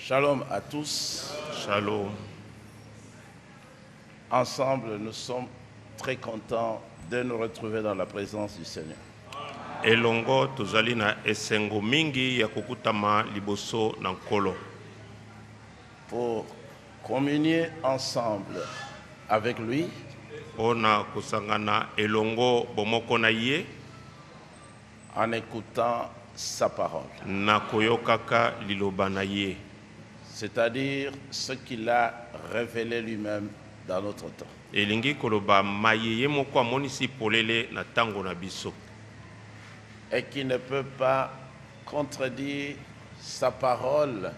Shalom à tous. Shalom. Ensemble, nous sommes très contents de nous retrouver dans la présence du Seigneur. Elongo tozali na esengo mingi ya kokutama liboso na nkolo. Pour communier ensemble avec lui. Ona kusangana elongo bomoko na ye. En écoutant sa parole. Na koyokaka liloba na ye. C'est-à-dire ce qu'il a révélé lui-même dans notre temps. Elingi koloba mayeye moko amonisi polele na tango na biso. Et qui ne peut pas contredire sa parole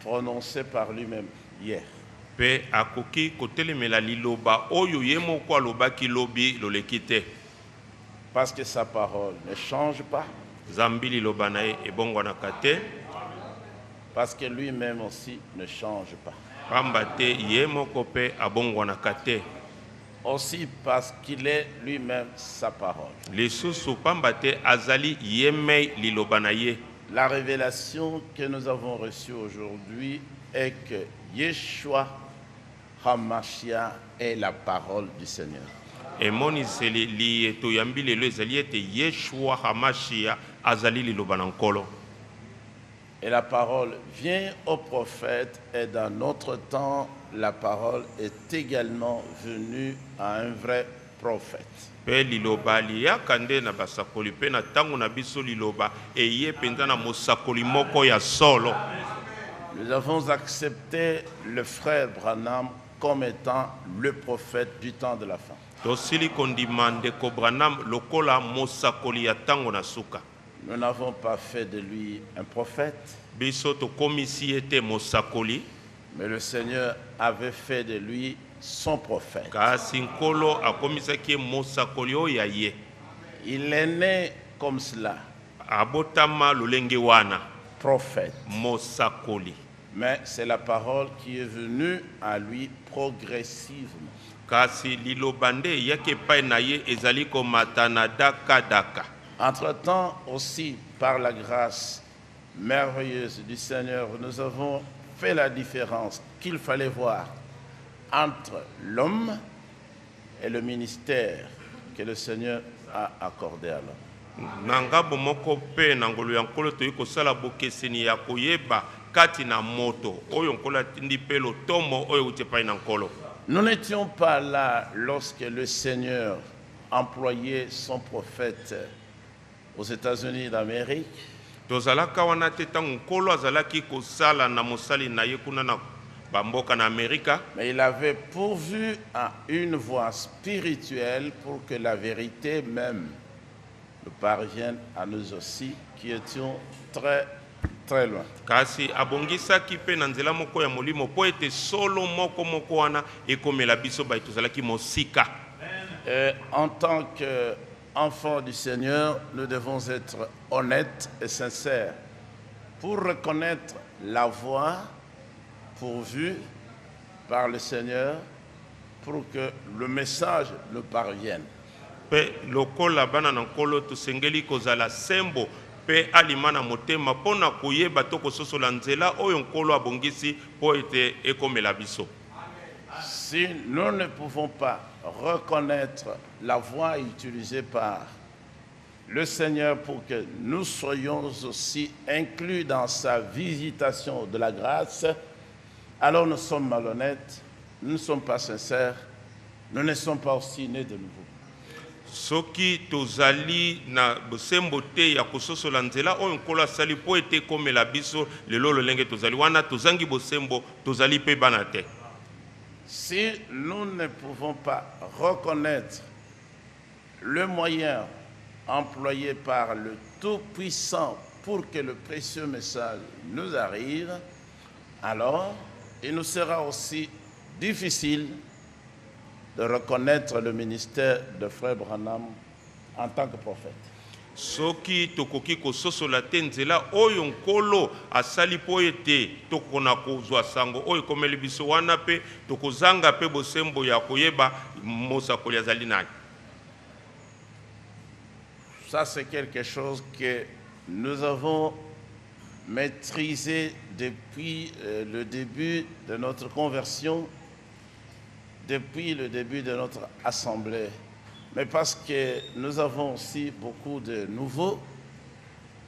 prononcée par lui-même hier. Pe akoki kotelemela liloba oyo ye moko alobaki lobi lolekite. Parce que sa parole ne change pas. Zambi liloba na ye ebongwanaka te. Parce que lui-même aussi ne change pas. Pambate ye moko pe abongwanaka te. Aussi parce qu'il est lui-même sa parole. Lisusu pambate azali yemei liloba na ye. La révélation que nous avons reçue aujourd'hui est que Yeshua HaMashiach est la parole du Seigneur. Emoniseli liye toyambi lelo ezali ete Yeshua HaMashiach azali liloba na nkolo. Et la parole vient au prophète, et dans notre temps, la parole est également venue à un vrai prophète. Pe liloba liyaka nde na basakoli pe na tango na biso liloba eye penza na mosakoli moko ya solo. Nous avons accepté le frère Branham comme étant le prophète du temps de la fin. Tosili kondima ndeko Branham lokola mosakoli ya tango na suka. Nous n'avons pas fait de lui un prophète. Biso tokomisi ete mosakoli. Mais le Seigneur avait fait de lui son prophète. Kasi nkolo akomisaki mosakoli oyo ya ye. Il est né comme cela. Abotama lolenge wana. Prophète. Mosakoli. Mais c'est la parole qui est venue à lui progressivement. Kasi lilobande yake pai na ye ezali komata na daka daka. Entre-temps aussi, par la grâce merveilleuse du Seigneur, nous avons fait la différence qu'il fallait voir entre l'homme et le ministère que le Seigneur a accordé à l'homme. Nanga bomoko pe nangolo ya nkolo toyi kosala bokeseni ya koyeba kati na moto oyo nkolo tindi pe lotomo oyo utepai na nkolo. Nous n'étions pas là lorsque le Seigneur employait son prophète aux États-Unis d'Amérique. Tozalaka wana te tango nkolo azalaki kosala na mosali na ye kuna na bamboka na Amerika. Mais il avait pourvu à une voie spirituelle pour que la vérité même nous parvienne à nous aussi qui étions très très loin. Kasi abongisaki pe na nzela moko ya molimo po ete solo moko moko wana ekomela biso bai tozalaki mosika. En tant qu'enfants du Seigneur, nous devons être honnêtes et sincères pour reconnaître la voie pourvue par le Seigneur pour que le message nous parvienne. Pe lokola bana na nkolo tosengeli kozala sembo pe alimana motema pona koyeba to kososola nzela oyo nkolo abongisi po ete ekomela biso. Si nous ne pouvons pas reconnaître la voie utilisée par le Seigneur pour que nous soyons aussi inclus dans sa visitation de la grâce, alors nous sommes malhonnêtes, nous ne sommes pas sincères, nous ne sommes pas aussi nés de nouveau. Soki tozali na bosembo te ya kososola nzela oyo nkolo asali po ete ekomela biso lelo lolenge tozali wana tozangi bosembo tozali pe bana te. Si nous ne pouvons pas reconnaître le moyen employé par le Tout-Puissant pour que le précieux message nous arrive, alors il nous sera aussi difficile de reconnaître le ministère de Frère Branham en tant que prophète. Soki tokoki kososola te nzela oyo nkolo asali po ete tokona kozwa sango oyo komeli biso wana pe tokozanga pe bosembo ya koyeba mosakoli azali nani. Ça c'est quelque chose que nous avons maîtrisé depuis le début de notre conversion, depuis le début de notre assemblée. Mais parce que nous avons aussi beaucoup de nouveaux,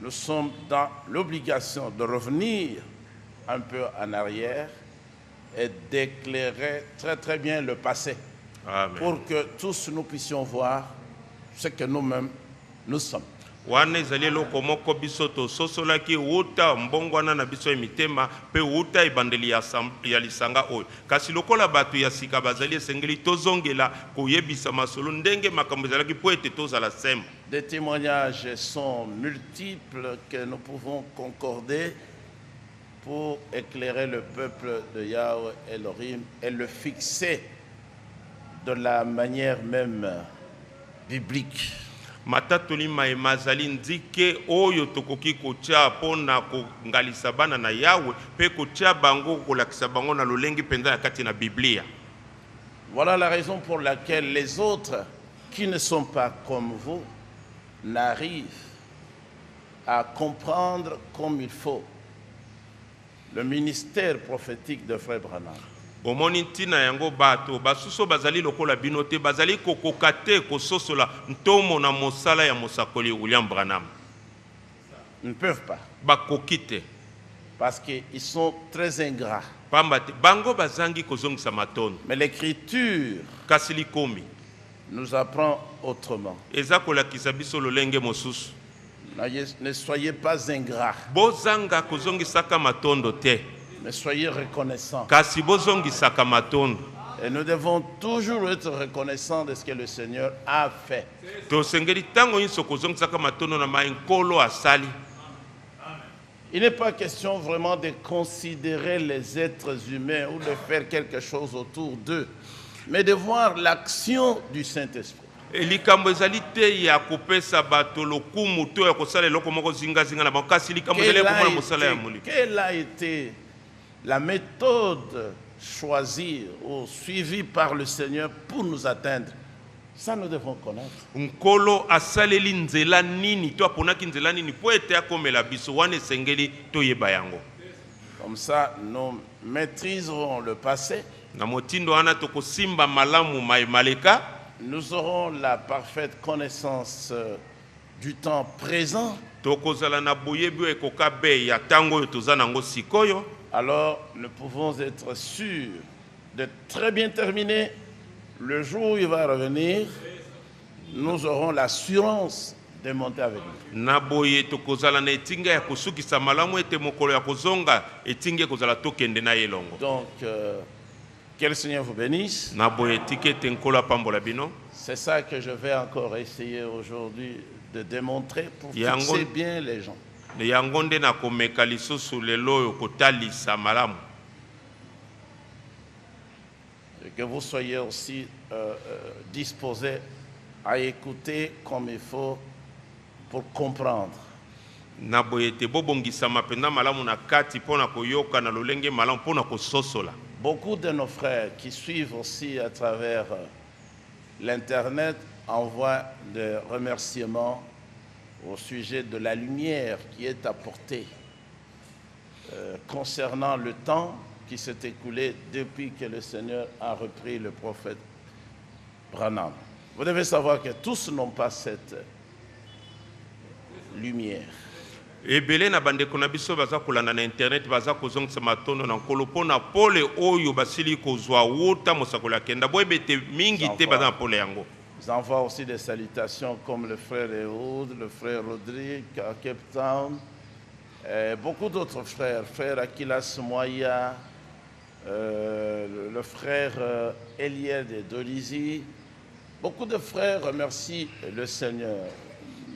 nous sommes dans l'obligation de revenir un peu en arrière et d'éclairer très très bien le passé. Amen. Pour que tous nous puissions voir ce que nous-mêmes nous sommes. Wana ezali eloko moko biso tososolaki wuta mbongwana na biso emitema pe wuta ebandeli ya lisanga oyo kasi lokola bato ya sika bazali esengeli tozongela koyebisa masolo ndenge makambo ezalaki po ete tozala semba. Des témoignages sont multiples que nous pouvons concorder pour éclairer le peuple de Yahweh Elohim et le fixer de la manière même biblique. Matatoli maemazali ndike oyo tokoki kotia pona kongalisa bana na Yahweh pe kotia bango kolakisa bango na lolengi penza ya kati na Biblia. Voilà la raison pour laquelle les autres qui ne sont pas comme vous n'arrivent à comprendre comme il faut le ministère prophétique de Frère Branham. Omoni ntina yango bato basuso bazali lokola binote bazali kokoka te kososola ntomo na mosala ya mosakoli William Branham. Ils ne peuvent pas. Bakoki te. Parce qu'ils sont très ingrats. Pambate bango bazangi kozongisa matono. Mais l'écriture kasi likomi nous apprend autrement. Eza kolakisa biso lolenge mosusu. Ne soyez pas ingrats. Bozanga kozongisaka matondo te. Mais soyez reconnaissants. Kasi bozongisaka matondo. Et nous devons toujours être reconnaissants de ce que le Seigneur a fait. Tosengeli tango inso kozongisaka matondo na mainkolo asali. Il n'est pas question vraiment de considérer les êtres humains ou de faire quelque chose autour d'eux, mais de voir l'action du Saint-Esprit. Likambo ezali te ya kopesa bato lokumu to ya kosala eloko moko zingazinga na bakasi likambo ezali komona mosala ya molimo. Quelle a été la méthode choisie ou suivie par le Seigneur pour nous atteindre? Ça nous devons connaître. Nkolo asaleli nzela nini to aponaki nzela nini po ete akomela biso wana esengeli toyeba yango. Comme ça nous maîtriserons le passé. Na motindo wana tokosimba malamu maleka. Nous aurons la parfaite connaissance du temps présent. Alors nous pouvons être sûrs de très bien terminer. Le jour où il va revenir, nous aurons l'assurance de monter avec lui. Donc, que le Seigneur vous bénisse. C'est ça que je vais encore essayer aujourd'hui de démontrer pour fixer bien les gens. Et que vous soyez aussi disposés à écouter comme il faut pour comprendre. Beaucoup de nos frères qui suivent aussi à travers l'Internet envoient des remerciements au sujet de la lumière qui est apportée concernant le temps qui s'est écoulé depuis que le Seigneur a repris le prophète Branham. Vous devez savoir que tous n'ont pas cette lumière. Ebele na bandeko na biso baza kolanda na internet baza kozongisa matondo na nkolo pona pole oyo basili kozwa wuta mosakola kenda boyebete mingi te baza na pole yango. J'envoie aussi des salutations comme le frère Ehud, le frère Rodrigue à Cape Town, et beaucoup d'autres frères, frère Akilas Moya, le frère Eliel de Dolizy. Beaucoup de frères remercient le Seigneur,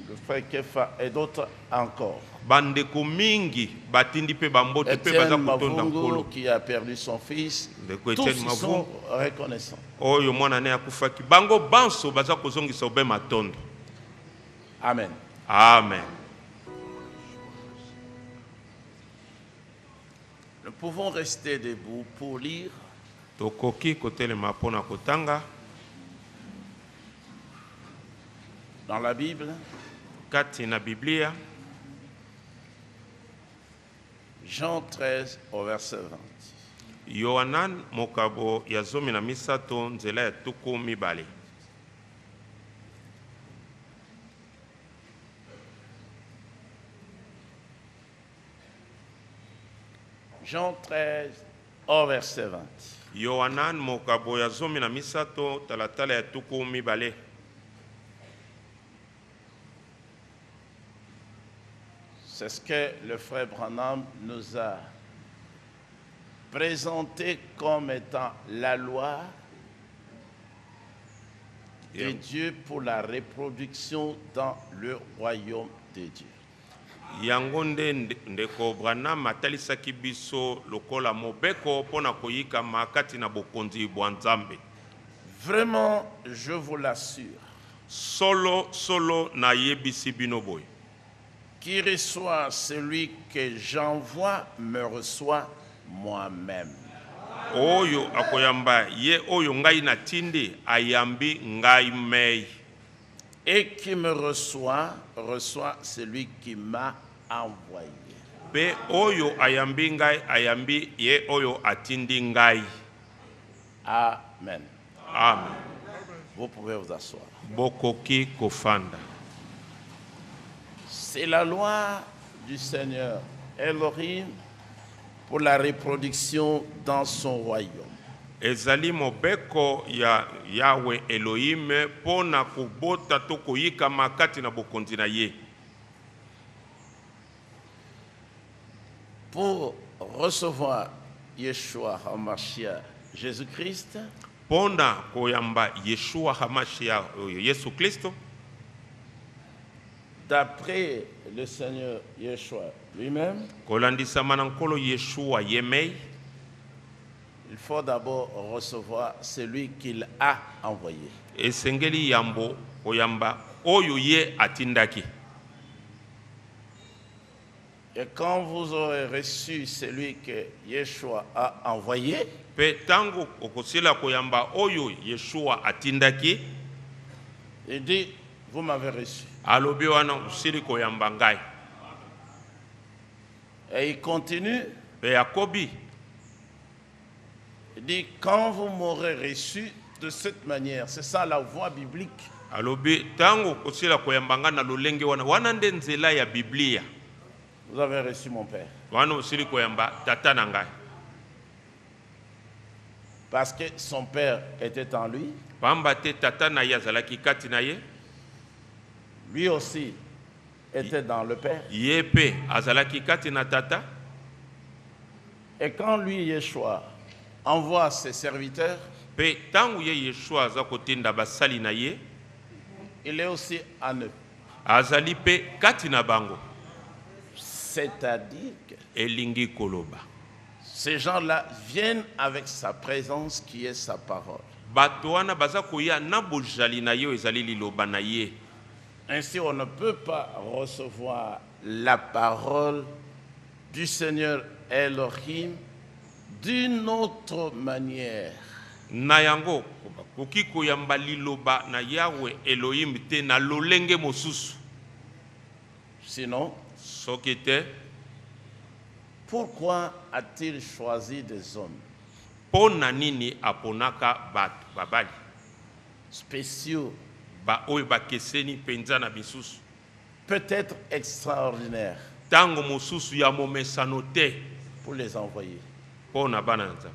le frère Kefa et d'autres encore. Bandeko mingi batindi pe bambote pe baza kutonda nkolo qui a perdu son fils. Tous sont reconnaissants. Oyo mwana ne akufaki bango banso baza kozongisa obe matondo. Amen. Amen. Nous pouvons rester debout pour lire. Tokoki kotelema pona kotanga dans la Bible. Kati na Biblia. Jean 13 au verset 20. Yohanan mokabo ya 13 nzela ya 12. Jean 13 au verset 20. Yohanan mokabo ya 13 talatala ya 12. C'est ce que le frère Branham nous a présenté comme étant la loi de Dieu pour la reproduction dans le royaume de Dieu. Yango nde ndeko Branham atalisaki biso lokola mobeko pona koyika makati na bokonzi bwa Nzambe. Vraiment, je vous l'assure. Solo na yebisi bino boy. Qui reçoit celui que j'envoie me reçoit moi-même. Oyo akoyamba ye oyo ngai na tindi ayambi ngai mei. Et qui me reçoit celui qui m'a envoyé. Pe oyo ayambi ngai ayambi ye oyo atindi ngai. Amen. Amen. Vous pouvez vous asseoir. Bokoki kofanda. C'est la loi du Seigneur Elohim pour la reproduction dans son royaume. Ezali mobeko ya Yahweh Elohim pona kubota to koyika makati na bokonzi na ye. Pour recevoir Yeshua HaMashiach, Jésus-Christ, pona koyamba Yeshua HaMashiach Yesu Kristo, d'après le Seigneur Yeshua lui-même, kolandisa manankolo Yeshua yemei, il faut d'abord recevoir celui qu'il a envoyé. Esengeli yambo koyamba oyo ye atindaki. Et quand vous aurez reçu celui que Yeshua a envoyé, Pe tango okosila koyamba oyo Yeshua atindaki, il dit, vous m'avez reçu. alobi wana usili koyamba ngai. Et il continue, Pe Yakobi, il dit, quand vous m'aurez reçu de cette manière, c'est ça la voie biblique. alobi tango okosila koyamba ngai na lolenge wana nde nzela ya Biblia. Vous avez reçu mon Père. Wana usili koyamba tata na ngai. Parce que son Père était en lui. Pamba te tata na ye azalaki kati na ye. Lui aussi était dans le Père. Ye pe azalaki kati na tata. Et quand lui, Yeshua, envoie ses serviteurs, Pe tango ye Yeshua aza kotinda basali na ye, il est aussi en eux. azali pe kati na bango. C'est-à-dire que Elingi koloba. ces gens-là viennent avec sa présence qui est sa parole. Bato wana baza koya na bojali na ye ezali liloba na ye. Ainsi, on ne peut pas recevoir la parole du Seigneur Elohim d'une autre manière. Na yango koki koyamba liloba na Yahweh Elohim te na lolenge mosusu. Sinon, Soki te, pourquoi a-t-il choisi des hommes pona nini aponaka bato babali spéciaux, ba oyo bakeseni penza na bisusu, peut-être extraordinaires, tango mosusu ya momesano te pour les envoyer? pona bana na Nzambe?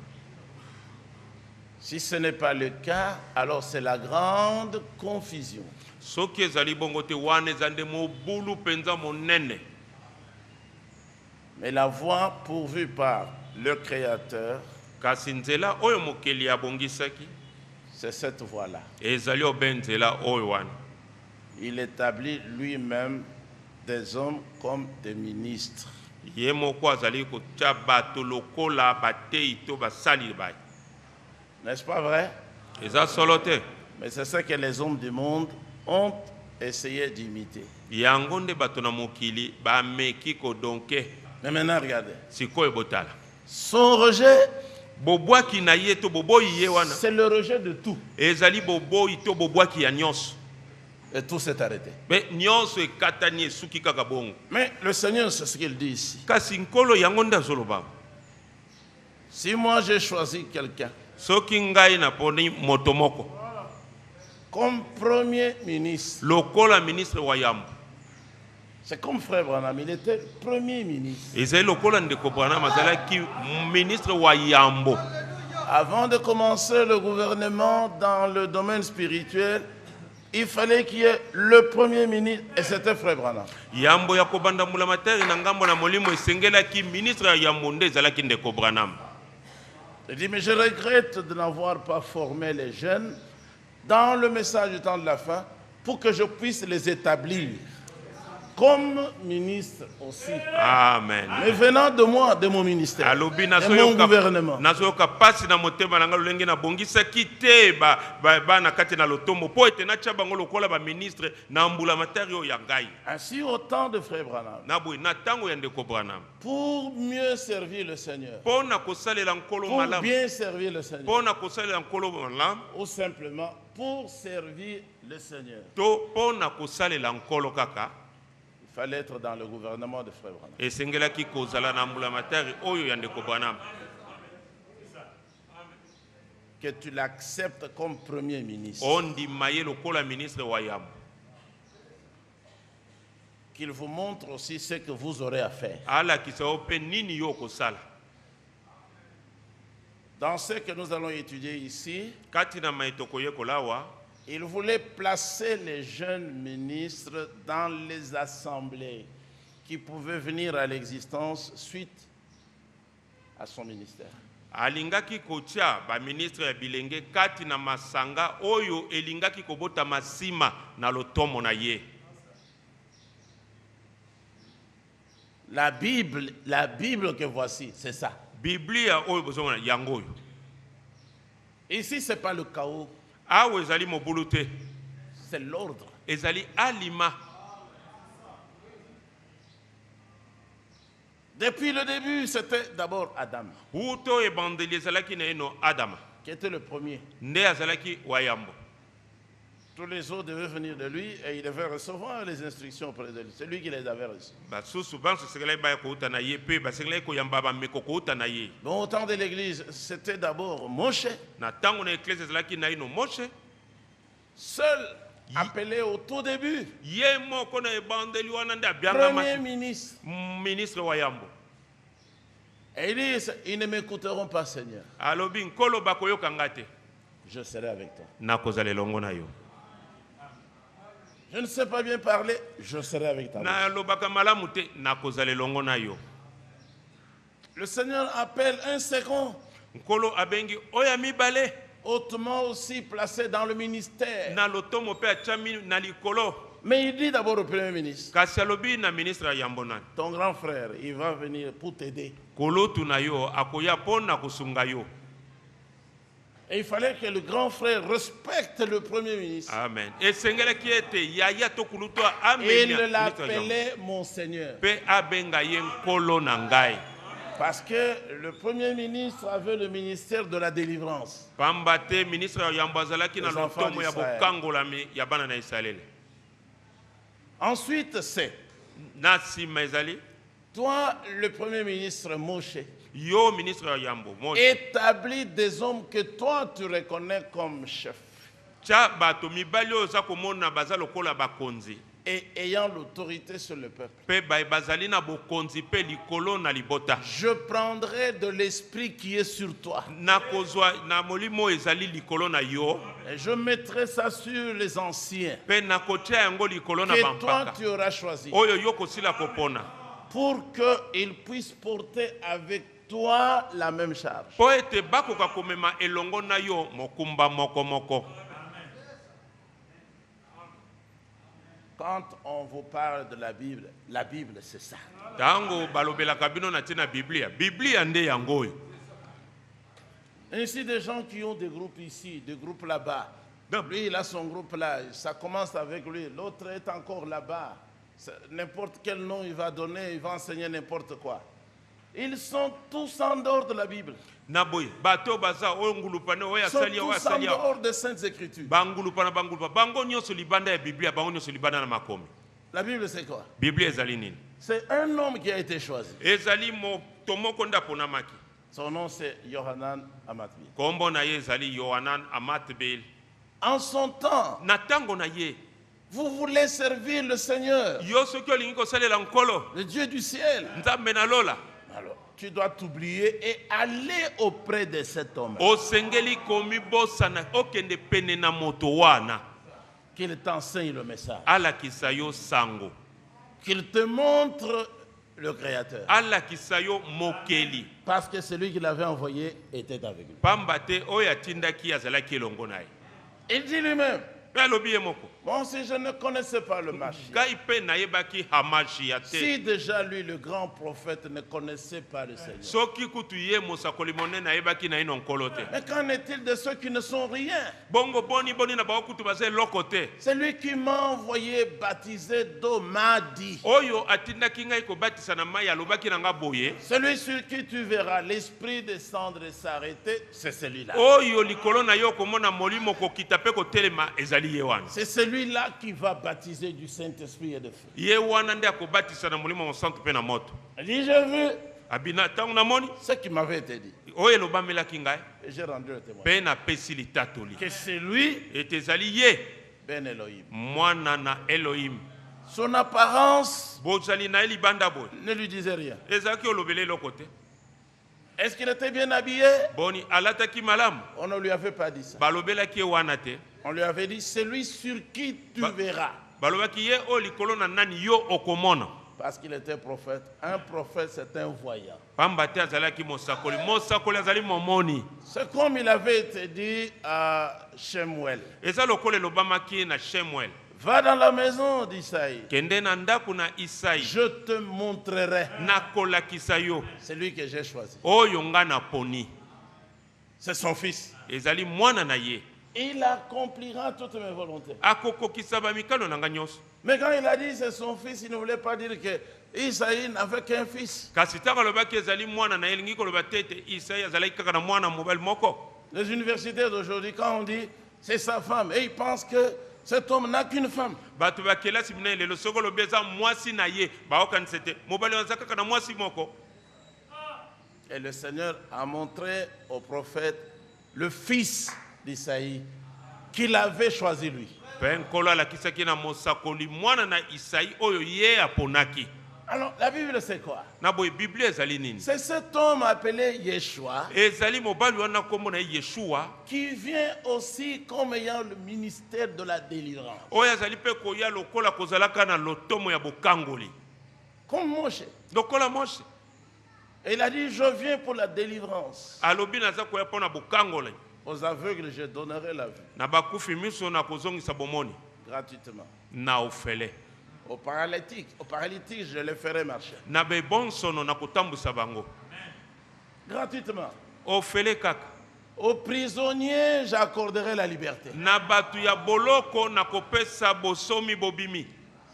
Si ce n'est pas le cas, alors c'est la grande confusion. Soki ezali bongo te wana eza nde mobulu penza monene. Mais la voie pourvue par le Créateur, Kasi nzela oyo mokeli abongisaki c'est cette voie-là. ezali obe nzela oyo wana. Il établit lui-même des hommes comme des ministres. Ye moko azali kotia bato lokola batei to basali bai. N'est-ce pas vrai? Eza solo te. Mais c'est ce que les hommes du monde ont essayé d'imiter. Yango nde bato na mokili bameki kodonke. Mais maintenant, regardez. Sikoyo botala. Son rejet, Bobwaki na ye to boboyi ye wana. c'est le rejet de tout. Ezali boboyi to bobwaki ya nyonso. Et tout s'est arrêté. Mais nyonso ekatani esuki kaka bongo. Mais le Seigneur, c'est ce qu'il dit ici. Kasi nkolo yango nde azoloba. Si moi j'ai choisi quelqu'un Soki ngai naponi moto moko comme premier ministre, lokola ministre wa yambo, c'est comme frère Branham, il était premier ministre. ezali lokola ndeko Branham azalaki ministre wa yambo. Avant de commencer le gouvernement dans le domaine spirituel, il fallait qu'il y ait le premier ministre, et c'était frère Branham. Yambo ya kobanda mbula materi na ngambo na molimo esengelaki ministre ya yambo nde ezalaki ndeko Branham. Il dit, mais je regrette de n'avoir pas formé les jeunes dans le message du temps de la fin pour que je puisse les établir comme ministre aussi. Amen. Mais venant de moi, de mon ministère, Alobi de mon gouvernement. nazoyoka pasi na motema na nga lolenge na bongisaki te ba na kati na lotombo po ete na tia bango lokola ba ministre na mbula materi oyo ya ngai. Ainsi, au temps de frère Branham, Na boye na tango ya ndeko Branham. pour mieux servir le Seigneur, Po na kosalela nkolo pour malamu. bien servir le Seigneur, Po na kosalela nkolo malamu. ou simplement pour servir le Seigneur, To po na kosalela nkolo kaka. il fallait être dans le gouvernement de frère Branham. Esengelaki kozala na mbula materi oyo ya ndeko Branham. Que tu l'acceptes comme premier ministre. Ondima ye lokola ministre wa yambo. Qu'il vous montre aussi ce que vous aurez à faire. Ala kisao pe nini yo kosala. Dans ce que nous allons étudier ici, Kati na maitoko ye kolawa. il voulait placer les jeunes ministres dans les assemblées qui pouvaient venir à l'existence suite à son ministère. Alingaki kotia ba ministre ya bilenge kati na masanga oyo elingaki kobota masima na lotomo na ye. La Bible que voici, c'est ça. Biblia oyo bozomona yango oyo. Ici, ce n'est pas le chaos, Awo ezali mobulu te. c'est l'ordre. Ezali alima. Depuis le début, c'était d'abord Adam, Uto ebandeli ezalaki na eno Adama. qui était le premier. Nde azalaki wa yambo. Tous les autres devaient venir de lui et il devait recevoir les instructions auprès de lui. C'est lui qui les avait reçues. Basusu banso segelai baya kouta na ye pe basegelai koyamba ba meko kouta na ye. Bon, au temps de l'église, c'était d'abord Moshe, Na tango na eklese ezalaki na eno Moshe. seul appelé au tout début, Ye moko na ebandeli wana nde abianga premier mati. ministre. Ministre wa yambo. Et il dit, ils ne m'écouteront pas, Seigneur. Alobi nkolo bakoyoka nga te. Je serai avec toi. Nakozala elongo na yo. Je ne sais pas bien parler, je serai avec toi. Na lobaka malamu te nakozala elongo na yo. Le Seigneur appelle un second, Nkolo abengi oya mibale hautement aussi placé dans le ministère. na lotomo pe achami na likolo. Mais il dit d'abord au premier ministre, Kasi alobi na ministre ya yambo nani. ton grand frère, il va venir pour t'aider. Kolotu na yo akoya pona kosunga yo. Et il fallait que le grand frère respecte le premier ministre. Amen. Esengelaki ete yaya to kulutu Et amenya. il ministre ya yambo. l'appelait mon Seigneur. Pe abenga ye nkolo na ngai. Parce que le premier ministre avait le ministère de la délivrance. Pamba te ministre ya yambo azalaki na Les enfants lotomo ya d'Israël. bokangolami ya bana na Israele. Ensuite, c'est Na sima ezali toi, le premier ministre Moshe, yo ministre ya yambo Moshe. établis des hommes que toi tu reconnais comme chefs Tia bato mibali oyo oza komona baza lokola bakonzi. et ayant l'autorité sur le peuple. Pe bazali na bokonzi pe likolo na libota. Je prendrai de l'esprit qui est sur toi Na kozwa na molimo ezali likolo na yo. et je mettrai ça sur les anciens Pe na kotia yango likolo na que toi bampaka. tu auras choisi Oyo yo kosila kopona. pour qu'ils puissent porter avec toi la même charge. Po ete bakoka komema elongo na yo mokumba moko moko. Quand on vous parle de la Bible c'est ça. Tango balobelaka bino na tina Biblia. Biblia nde yango oyo. Ainsi des gens qui ont des groupes ici, des groupes là-bas. Lui, il a son groupe là, ça commence avec lui. L'autre est encore là-bas. N'importe quel nom il va donner, il va enseigner n'importe quoi. Ils sont tous en dehors de la Bible. Naboy, bato baza ongulupane oya Ils sont salia oya tous en salia. dehors des Saintes Écritures. Bangulupana bangulupa. Bango nyonso libanda ya Biblia, bango nyonso libanda na makomi. La Bible, c'est quoi? Biblia ezali nini? C'est un homme qui a été choisi. Ezali mo tomoko ndapona maki. Son nom, c'est Yohanan Amatbi. Kombo na ye ezali Yohanan Amatbel. En son temps, Na tango na ye. vous voulez servir le Seigneur, Yo soki olingi kosalela nkolo. le Dieu du ciel. Nzambe na lola. Alors, tu dois t'oublier et aller auprès de cet homme. Osengeli komi bosana okende pene na moto wana. Qu'il t'enseigne le message. Alakisa yo sango. Qu'il te montre le Créateur. Alakisa yo mokeli. Parce que celui qui l'avait envoyé était avec lui. Pambate oya tindaki azalaki elongo naye. Il dit lui-même, Pe alobi ye moko. moi aussi je ne connaissais pas le Mashiach. Ngai pe nayebaki hamashia te. Si déjà lui, le grand prophète, ne connaissait pas le Seigneur. Soki kutu ye mosakoli monene nayebaki na ino nkolo te. Mais qu'en est-il de ceux qui ne sont rien? Bongo boni boni na bao kutu baza eloko te. C'est lui qui m'a envoyé baptiser d'eau m'a dit. Oyo atindaki ngai kobatisa na mai alobaki na nga boye. Celui sur qui tu verras l'esprit descendre et s'arrêter, c'est celui-là. Oyo likolo na yo komona molimo kokita pe kotelema ezali ye wana. C'est celui-là qui va baptiser du Saint-Esprit et de feu. Ye wana nde akobatisa na molimo mosantu pe na moto. Il dit, j'ai vu Abina tango na moni ce qui m'avait été dit. oyo elobamelaki ngai Et j'ai rendu le témoignage. pe napesi litatoli. Que c'est lui, Ete ezali ye Ben Elohim. mwana na Elohim. Son apparence Bozali na ye libanda boye. ne lui disait rien. Ezalaki olobele eloko te. Est-ce qu'il était bien habillé? Boni alataki malamu. On ne lui avait pas dit ça. Balobelaki ye wana te. On lui avait dit, c'est lui sur qui tu verras. Balobaki ye oyo likolo na nani yo okomona. Parce qu'il était prophète. Un prophète, c'est un voyant. Pamba te azalaki mosakoli. Mosakoli azali momoni. C'est comme il avait été dit à Shemuel. Eza lokola elobamaki na Shemuel. Va dans la maison d'Isaïe. Kende na ndako na Isaï. Je te montrerai Nakolakisa yo. celui que j'ai choisi. Oyo nga na poni. C'est son fils. Ezali mwana na ye. Il accomplira toutes mes volontés. Akokokisa bamikano na nga nyonso. Mais quand il a dit c'est son fils, il ne voulait pas dire que Isaïe n'avait qu'un fils. Kasi ntango alobaki ezali mwana na ye elingi koloba te ete Isaï azalaki kaka na mwana mobali moko. Les universitaires d'aujourd'hui, quand on dit c'est sa femme, et ils pensent que cet homme n'a qu'une femme. Bato bakelasi bina lelo soko olobi eza mwasi na ye baokanisa te mobali aza kaka na mwasi moko. Et le Seigneur a montré au prophète le fils d'Isaïe qu'il avait choisi lui. Mpe nkolo alakisaki na mosakoli mwana na Isaï oyo ye aponaki. Alors, la Bible, c'est quoi? Na boye Biblia ezali nini? C'est cet homme appelé Yeshua Ezali mobali wana kombo na ye Yeshua qui vient aussi comme ayant le ministère de la délivrance. oyo azali mpe koya lokola kozalaka na lotomo ya bokangoli. Comme Moshe. Lokola Moshe. Et il a dit, je viens pour la délivrance. Alobi naza koya mpo na bokangoli. Aux aveugles, je donnerai la vue. Na bakufi miso na kozongisa bomoni. Gratuitement. Na ofele. Aux paralytiques, je les ferai marcher. Na bebonsono na kotambusa bango. Gratuitement. Ofele kaka. Aux prisonniers, j'accorderai la liberté. Na batu ya boloko na kopesa bosomi bobimi.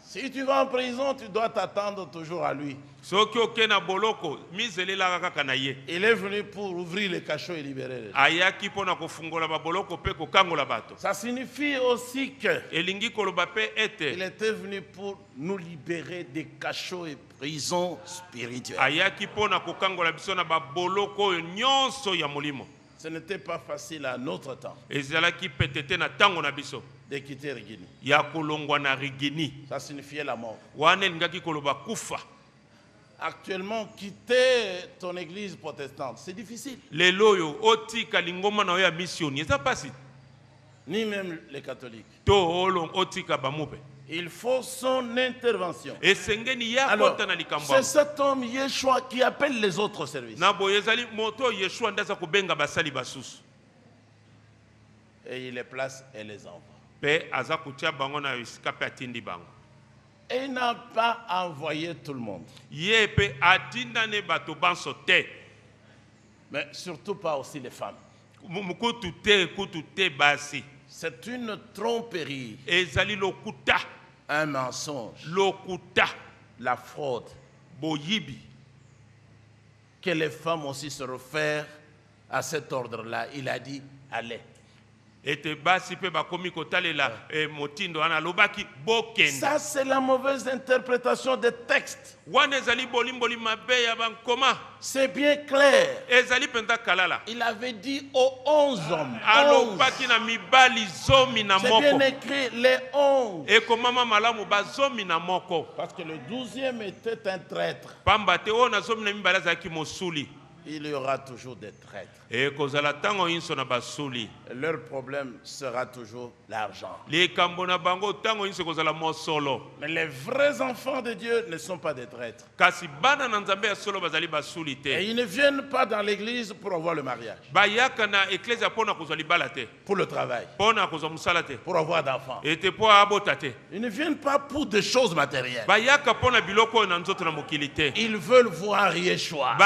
Si tu vas en prison, tu dois t'attendre toujours à lui. Soki oke na boloko mizelelaka kaka na ye. Il est venu pour ouvrir les cachots et libérer les gens. Ayaki mpo na kofungola baboloko mpe kokangola bato. Ça signifie aussi que Elingi koloba mpe il ete était venu pour nous libérer des cachots et prisons spirituelles. ayaki mpo na kokangola biso na baboloko oyo nyonso ya molimo. Ce n'était pas facile à notre temps Ezalaki pete te na ntango na biso de quitter Rigini. ya kolongwa na Rigini. Ça signifiait la mort. Wana elingaki koloba kufa. Actuellement, quitter ton église protestante, c'est difficile. Lelo oyo otika lingoma na yo ya misioni eza pasi Ni même les catholiques. to otika bamupe. Il faut son intervention. Esengeni ya Alors, kota na likambo. c'est cet homme Yeshua qui appelle les autres services. Na boye ezali moto Yeshua ndaza kobenga basali basusu. Et il les place et les envoie. Pe aza kutia bango na esika pe atindi bango. Et il n'a pas envoyé tout le monde. Ye pe atinda ne bato banso te. Mais surtout pas aussi les femmes. Kutu te basi. C'est une tromperie, Ezali lokuta. un mensonge, Lokuta. la fraude. Boyibi. que les femmes aussi se réfèrent à cet ordre-là. Il a dit, allez. Ça, c'est la mauvaise interprétation des textes. C'est bien clair. Il avait dit aux 11 hommes. C'est bien écrit, les 11. Parce que le 12e était un traître. Il y aura toujours des traîtres. Leur problème sera toujours l'argent. Mais les vrais enfants de Dieu ne sont pas des traîtres. Et ils ne viennent pas dans l'église pour avoir le mariage, pour le travail, pour avoir d'enfants. Ils ne viennent pas pour des choses matérielles. Ils veulent voir Yeshua.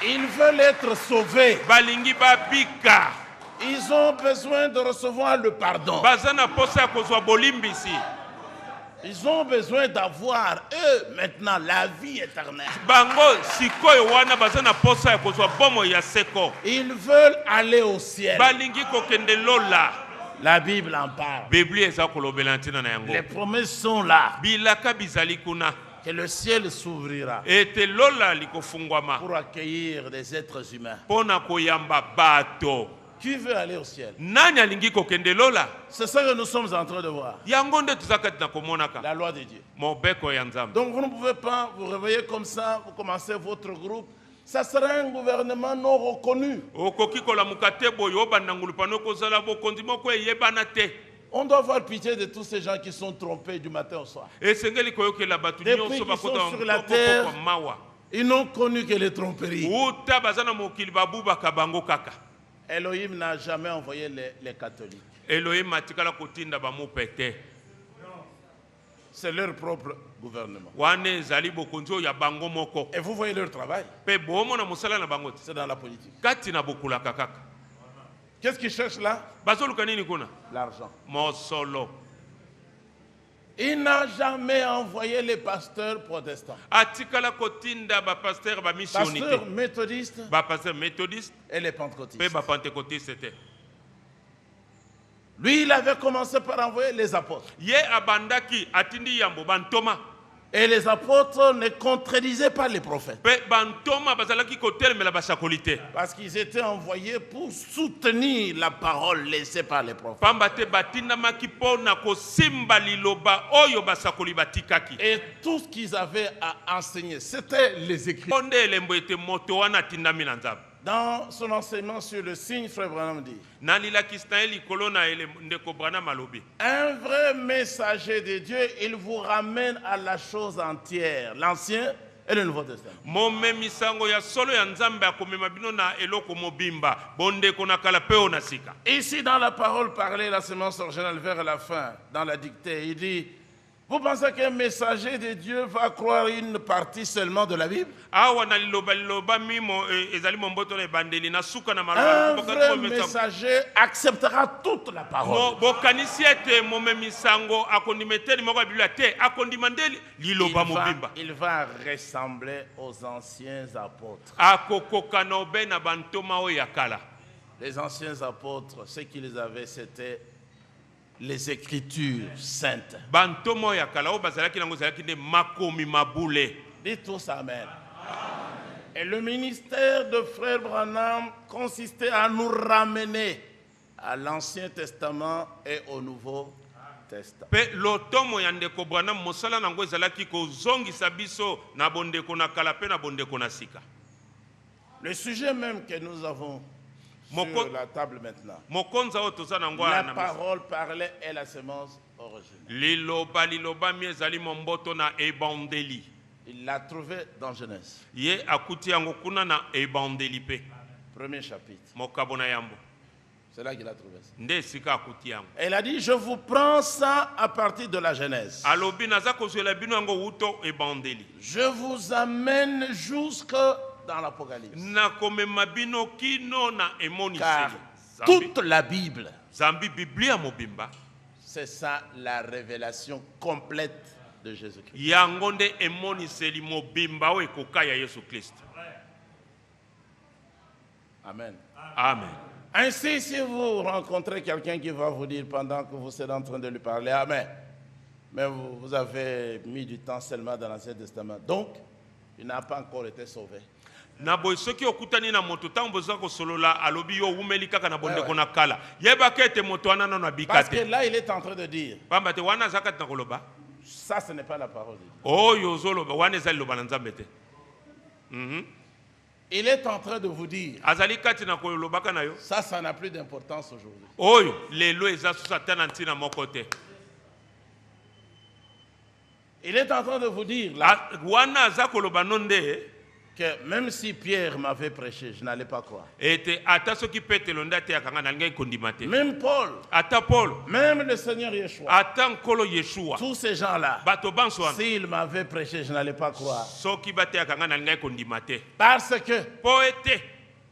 Ils veulent être sauvés. Ils ont besoin de recevoir le pardon. Ils ont besoin d'avoir, eux, maintenant, la vie éternelle. Ils veulent aller au ciel. La Bible en parle. Les promesses sont là. Que le ciel s'ouvrira pour accueillir des êtres humains. Qui veut aller au ciel? C'est ça que nous sommes en train de voir. La loi de Dieu. Donc vous ne pouvez pas vous réveiller comme ça, vous commencez votre groupe. Ça sera un gouvernement non reconnu. On doit avoir pitié de tous ces gens qui sont trompés du matin au soir. Depuis qu'ils sont sur la terre, ils n'ont connu que les tromperies. Elohim n'a jamais envoyé les catholiques. C'est leur propre gouvernement. Et vous voyez leur travail. C'est dans la politique. Qu'est-ce qu'ils cherchent là? L'argent. Il n'a jamais envoyé les pasteurs protestants. Pasteurs méthodistes et les pentecôtistes. Lui, il avait commencé par envoyer les apôtres. Et les apôtres ne contredisaient pas les prophètes. Parce qu'ils étaient envoyés pour soutenir la parole laissée par les prophètes. Et tout ce qu'ils avaient à enseigner, c'était les Écritures. Dans son enseignement sur le signe, Frère Branham dit, un vrai messager de Dieu, il vous ramène à la chose entière, l'Ancien et le Nouveau Testament. Ici, dans la parole parlée, la sémence originale vers la fin, dans la dictée, il dit, vous pensez qu'un messager de Dieu va croire une partie seulement de la Bible? Un vrai messager acceptera toute la parole. Il va ressembler aux anciens apôtres. Les anciens apôtres, ce qu'ils avaient, c'était les Écritures saintes. Dites tous Amen. Et le ministère de Frère Branham consistait à nous ramener à l'Ancien Testament et au Nouveau Testament. Le sujet même que nous avons sur la table maintenant, la parole parlée est la sémence originale. Il l'a trouvé dans Genèse. Premier chapitre. C'est là qu'il a trouvé ça. Et il a dit, je vous prends ça à partir de la Genèse. Je vous amène jusque dans l'Apocalypse. Car toute la Bible, c'est ça la révélation complète de Jésus-Christ. Yangonde emoniseli mobimba o ekoka ya Yesu Christ. Amen. Amen. Ainsi, si vous rencontrez quelqu'un qui va vous dire pendant que vous êtes en train de lui parler, Amen, mais vous avez mis du temps seulement dans l'Ancien Testament, donc il n'a pas encore été sauvé. Na boy soki okutani na moto tango boza ko solola alobi yo umeli kaka na bonde kona kala yeba kete moto wana na bikate. Parce que là il est en train de dire, pamba te wana zakat na koloba ça ce n'est pas la parole de Dieu. Oh yo zoloba wana ezali loba na Nzambe te. Il est en train de vous dire, azali kati na koloba kana yo ça n'a plus d'importance aujourd'hui. oyo lelo eza susa tana ntina moko te. Il est en train de vous dire là wana za koloba nonde que même si Pierre m'avait prêché, je n'allais pas croire. ete ata soki petelo ndate akanga na ngai kondima te. Même Paul, ata Paul, même le Seigneur Yeshua, ata nkolo Yeshua, tous ces gens-là, bato banso wana s'ils m'avaient prêché, je n'allais pas croire. soki bate akanga na ngai kondima te. Parce que Po ete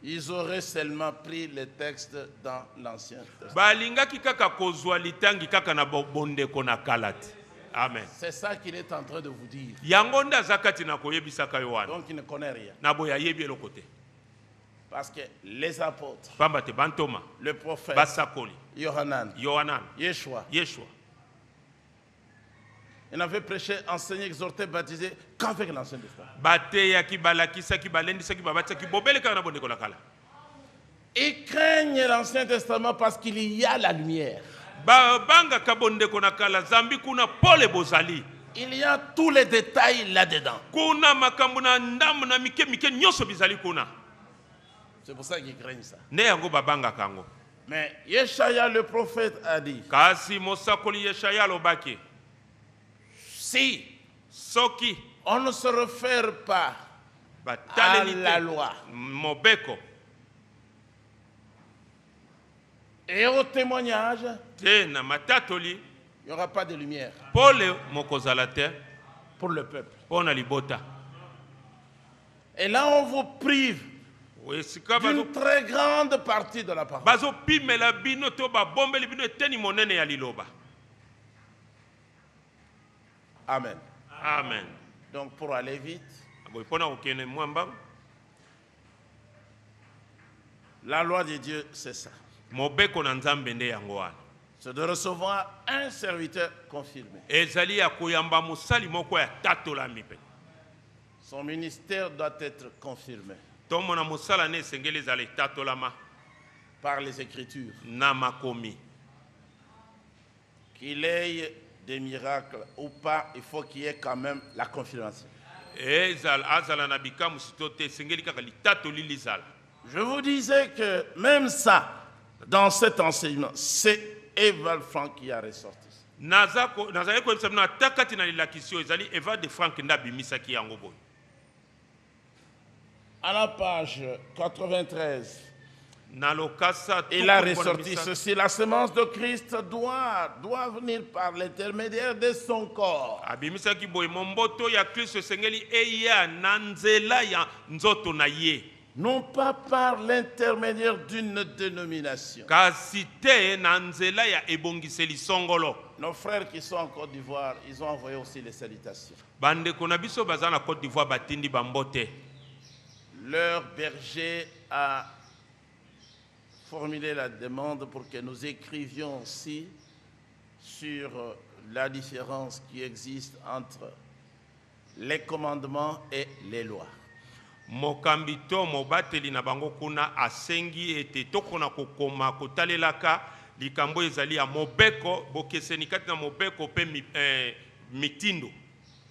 ils auraient seulement pris les textes dans l'Ancien Testament. balingaki kaka kozwa litangi kaka na bondeko na kalati. Amen. C'est ça qu'il est en train de vous dire. Yango nda zakati na koyebisaka yo wana. Donc il ne connaît rien. Na boya yebi eloko te. Parce que les apôtres, Pamba te bantoma, le prophète, basakoli, Yohanan, Yohanan, Yeshua, Yeshua. ils n'avaient prêché, enseigné, exhorté, baptisé qu'avec l'Ancien Testament. Bateyaki balakisaki balendisaki babatisaki bobele kaka na bondeko na kala. Ils craignent l'Ancien Testament parce qu'il y a la lumière. Banga kabondeko na kala zambi kuna pole bozali. Il y a tous les détails là-dedans. Kuna makambo na ndamu na mike mike nyoso bizali kuna. C'est pour ça qu'ils craignent ça. Ne yango babanga kango. Mais Yeshaya le prophète a dit, Kasi mosakoli Yeshaya lobaki. si Soki on ne se réfère pas à bataleli la te loi mobeko et au témoignage, te na matatoli il n'y aura pas de lumière pole mokozala te pour le peuple. pona libota. Et là, on vous prive Esika d'une très grande partie de la parole. bazo pimela bino to babombeli bino eteni monene ya liloba. Amen. Amen. Donc, pour aller vite, Boy pona okene mwamba la loi de Dieu, c'est ça. mobeko na Nzambe nde yango wana. C'est de recevoir un serviteur confirmé. Ezali ya koyamba musali moko ya tatolami pe. Son ministère doit être confirmé Tomona musala ne esengeli ezala etatolama par les Écritures. na makomi. Qu'il ait des miracles ou pas, il faut qu'il y ait quand même la confirmation. Azala na bikamu sitote esengeli kaka litatoli lizala. Je vous disais que même ça, dans cet enseignement, c'est Eval Franck qui a ressorti. Nazali koyebisa bino ata kati na lilakisio ezali Eva de Frank nde abimisaki yango boye. À la page 93, Na lokasa il a ressorti ceci: la semence de Christ doit venir par l'intermédiaire de son corps. abimisaki boye momboto ya Kristo esengeli eya na nzela ya nzoto na ye. Non pas par l'intermédiaire d'une dénomination. Kasi te na nzela ya ebongiseli songolo. Nos frères qui sont en Côte d'Ivoire, ils ont envoyé aussi les salutations. Bandeko na biso baza na Côte d'Ivoire batindi bambote. Leur berger a formulé la demande pour que nous écrivions aussi sur la différence qui existe entre les commandements et les lois. Mokambito mobateli na bango kuna asengi ete tokona kokoma kotalelaka likambo ezali ya mobeko bokeseni kati na mobeko pe mitindo.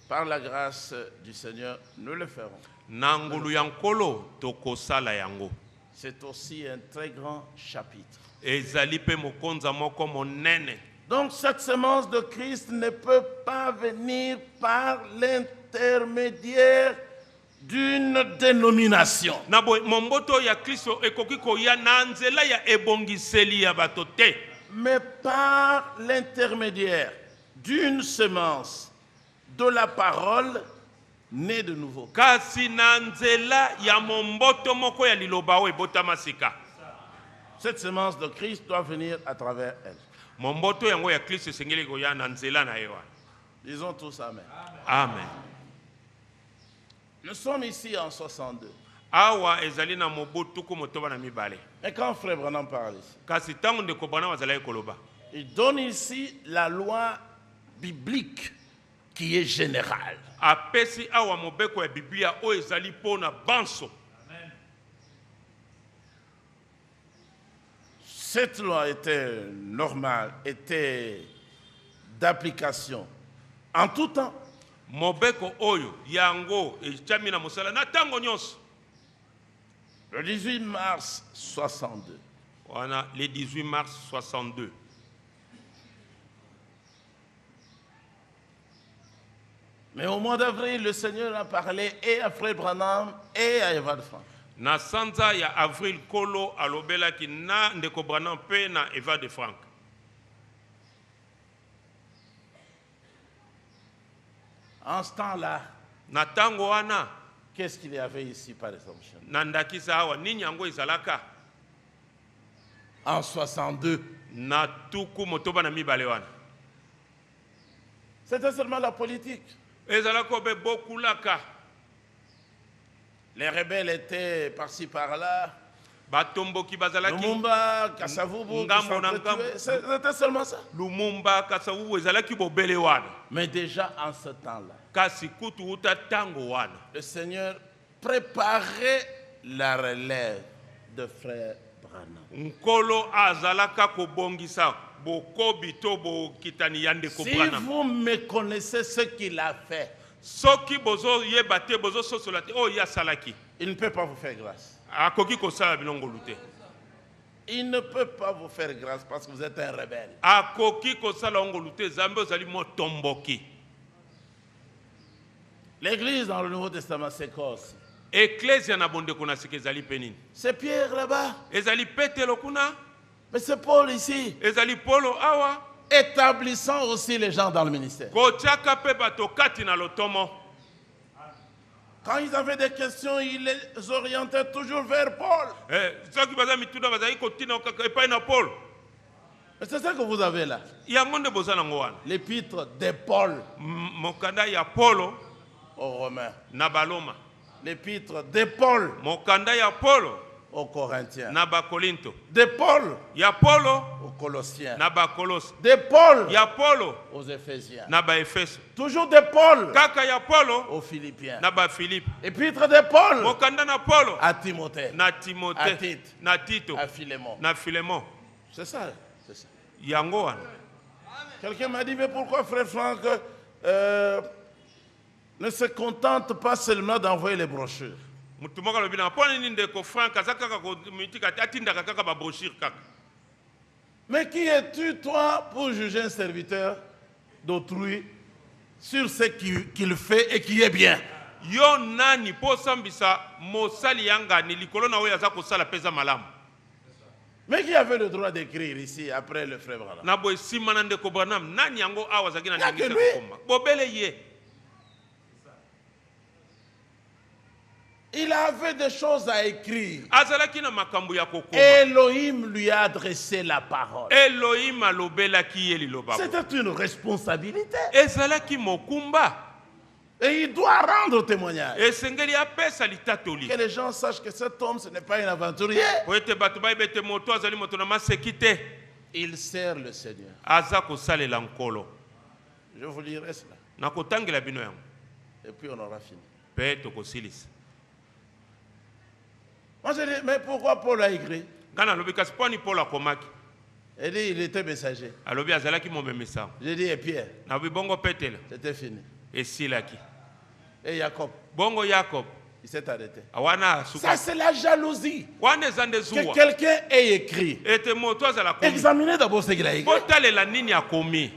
Par la grâce du Seigneur, nous le ferons. Nangulu yankolo tokosala yango. C'est aussi un très grand chapitre. Ezali pe mokonza moko monene. Donc cette semence de Christ ne peut pas venir par l'intermédiaire d'une dénomination. Na boy momboto ya Kristo ekoki koya na nzela ya ebongiseli ya bato te. Mais par l'intermédiaire d'une semence de la parole née de nouveau. Kasi na nzela ya momboto moko ya liloba o ebotama sika. Cette semence de Christ doit venir à travers elle. Momboto yango ya Kristo esengeli koya na nzela na ye wana. Disons tous Amen. Amen. Nous sommes ici en 62. Awa ezali na mobutu ko motoba na mibale. Et quand Frère Branham parle ici, Kasi tango ndeko Branham azali koloba. il donne ici la loi biblique qui est générale. Apesi awa mobeko ya Biblia o ezali pona banso. Cette loi était normale, était d'application en tout temps. Mobeko oyo yango echami na mosala na tango nyonso. Le 18 mars 62. Wana le 18 mars 62. Mais au mois d'avril, le Seigneur a parlé et à Frère Branham et à Eva de Franck. Na sanza ya avril kolo alobela ki na ndeko Branham pe na Eva de Franck. En ce temps-là, Na tango wana qu'est-ce qu'il y avait ici par exemple? na ndakisa awa nini yango ezalaka? En 62. Na tuku motoba na mibale wana. C'était seulement la politique. Ezalaka be bokulaka. Les rebelles étaient par-ci par-là. Batomboki bazalaki. Lumumba, Kasavubu, c'était seulement ça. Lumumba Kasavubu ezalaki bobele wana. Mais déjà en ce temps-là, Kasi kutu uta tango wana. le Seigneur préparait la relève de Frère Branham. Nkolo azalaka kobongisa bokobi to bokitani ya ndeko Si Branham. vous me connaissez ce qu'il a fait, Soki bozo yebate bozo sosolate o ya salaki. il ne peut pas vous faire grâce. Akoki kosala bilongo lute. Il ne peut pas vous faire grâce parce que vous êtes un rebelle. Akoki kosala ongo lute zambe ozali motomboki. L'église dans le Nouveau Testament, c'est quoi aussi? Ecclesia na bonde kuna sike ezali penini. C'est Pierre là-bas. Ezali Petelo kuna, Mais c'est Paul ici. ezali Polo awa. Établissant aussi les gens dans le ministère. Kotiaka pe bato kati na lotomo. Quand ils avaient des questions, ils les orientaient toujours vers Paul. Soki baza mituna bazali kotina okaka epai na Paul. Mais c'est ça que vous avez là. Yango nde boza nango wana. L'épître de Paul Mokanda ya Polo aux Romains. na Baloma. L'épître de Paul Mokanda ya Polo aux Corinthiens. na Bakolinto. De Paul Ya Polo aux Colossiens. na Bakolos. De Paul Ya Polo aux Éphésiens. na Baefeso. Toujours de Paul Kaka ya Polo aux Philippiens. na Bafilipe. Épître de Paul Mokanda na Polo à Timothée. na À Timothée Tite. na Tito À Philémon. na Philémon. C'est ça. C'est ça. Yango wana. Quelqu'un m'a dit, mais pourquoi Frère Franck ne se contente pas seulement d'envoyer les brochures? Mutu moko alobi na poni nini ndeko Frank aza kaka komitika atindaka kaka ba brochure kaka. Mais qui es-tu, toi, pour juger un serviteur d'autrui sur ce qu'il fait et qui est bien? Yo nani po sambisa mosali yanga ni likolo na oyo aza kosala peza malamu. Mais qui avait le droit d'écrire ici après le frère Branham? Na boy simana ndeko Branham nani yango awa zaki na Y'a ndingisa que lui. koma. Bobele ye. Il avait des choses à écrire. Azalaki na makambo ya kokoma. Elohim lui a adressé la parole. Elohim alobelaki ye liloba. C'était une responsabilité. Ezalaki mokumba. Et il doit rendre témoignage. Esengeli apesa litatoli. Que les gens sachent que cet homme, ce n'est pas un aventurier. Po ete bato bayebete moto azali moto na maseki te. Il sert le Seigneur. Aza kosalela nkolo. Je vous lirai cela. Nakotangela bino yango. Et puis on aura fini. Pe tokosilisa. Moi j'ai dit, mais pourquoi Paul a écrit? Ngana lobi kasi poni Paul akomaki. Il dit, il était messager. Alobi azalaki momemisa. J'ai dit, et Pierre, Na bi bongo Petela c'était fini. esilaki. Et Jacob, Bongo Jacob il s'est arrêté. awana Ça, suka. c'est la jalousie. Wana ezande Que zuwa. quelqu'un ait écrit. Ete moto azala komi. Examinez d'abord ce qu'il a écrit. Botalela nini akomi.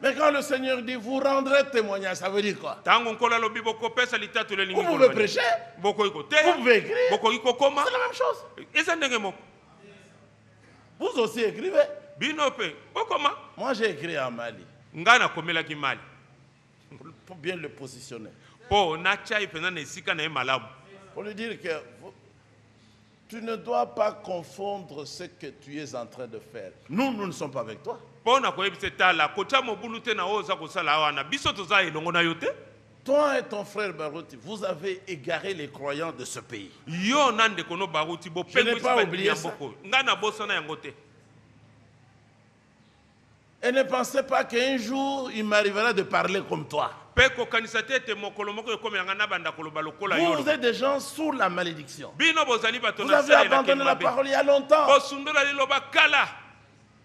Mais quand le Seigneur dit, vous rendrez témoignage, ça veut dire quoi? Tango nkolo alobi bokopesa litatoli Vous lingi. pouvez prêcher, Boko iko te. vous pouvez écrire. Boko iko koma. C'est la même chose. Eza ndenge moko. Vous aussi écrivez. Bino pe. Bokoma. Moi j'ai écrit en Mali. Ngana komelaki mali. Pour bien le positionner. Po na chai pena na esika na ye malamu. Pour lui dire que tu ne dois pas confondre ce que tu es en train de faire. Nous ne sommes pas avec toi. pona koyebisa tala kocha mobulu te na oza kosala wana biso toza elongo na yo te. Toi et ton frère Barouti, vous avez égaré les croyants de ce pays. Yo nande kono Barouti bo Je n'ai pas oublié ça. Ngana bosana yango te. Et ne pensez pas qu'un jour, il m'arrivera de parler comme toi. Vous êtes des gens sous la malédiction. Vous avez abandonné la parole il y a longtemps.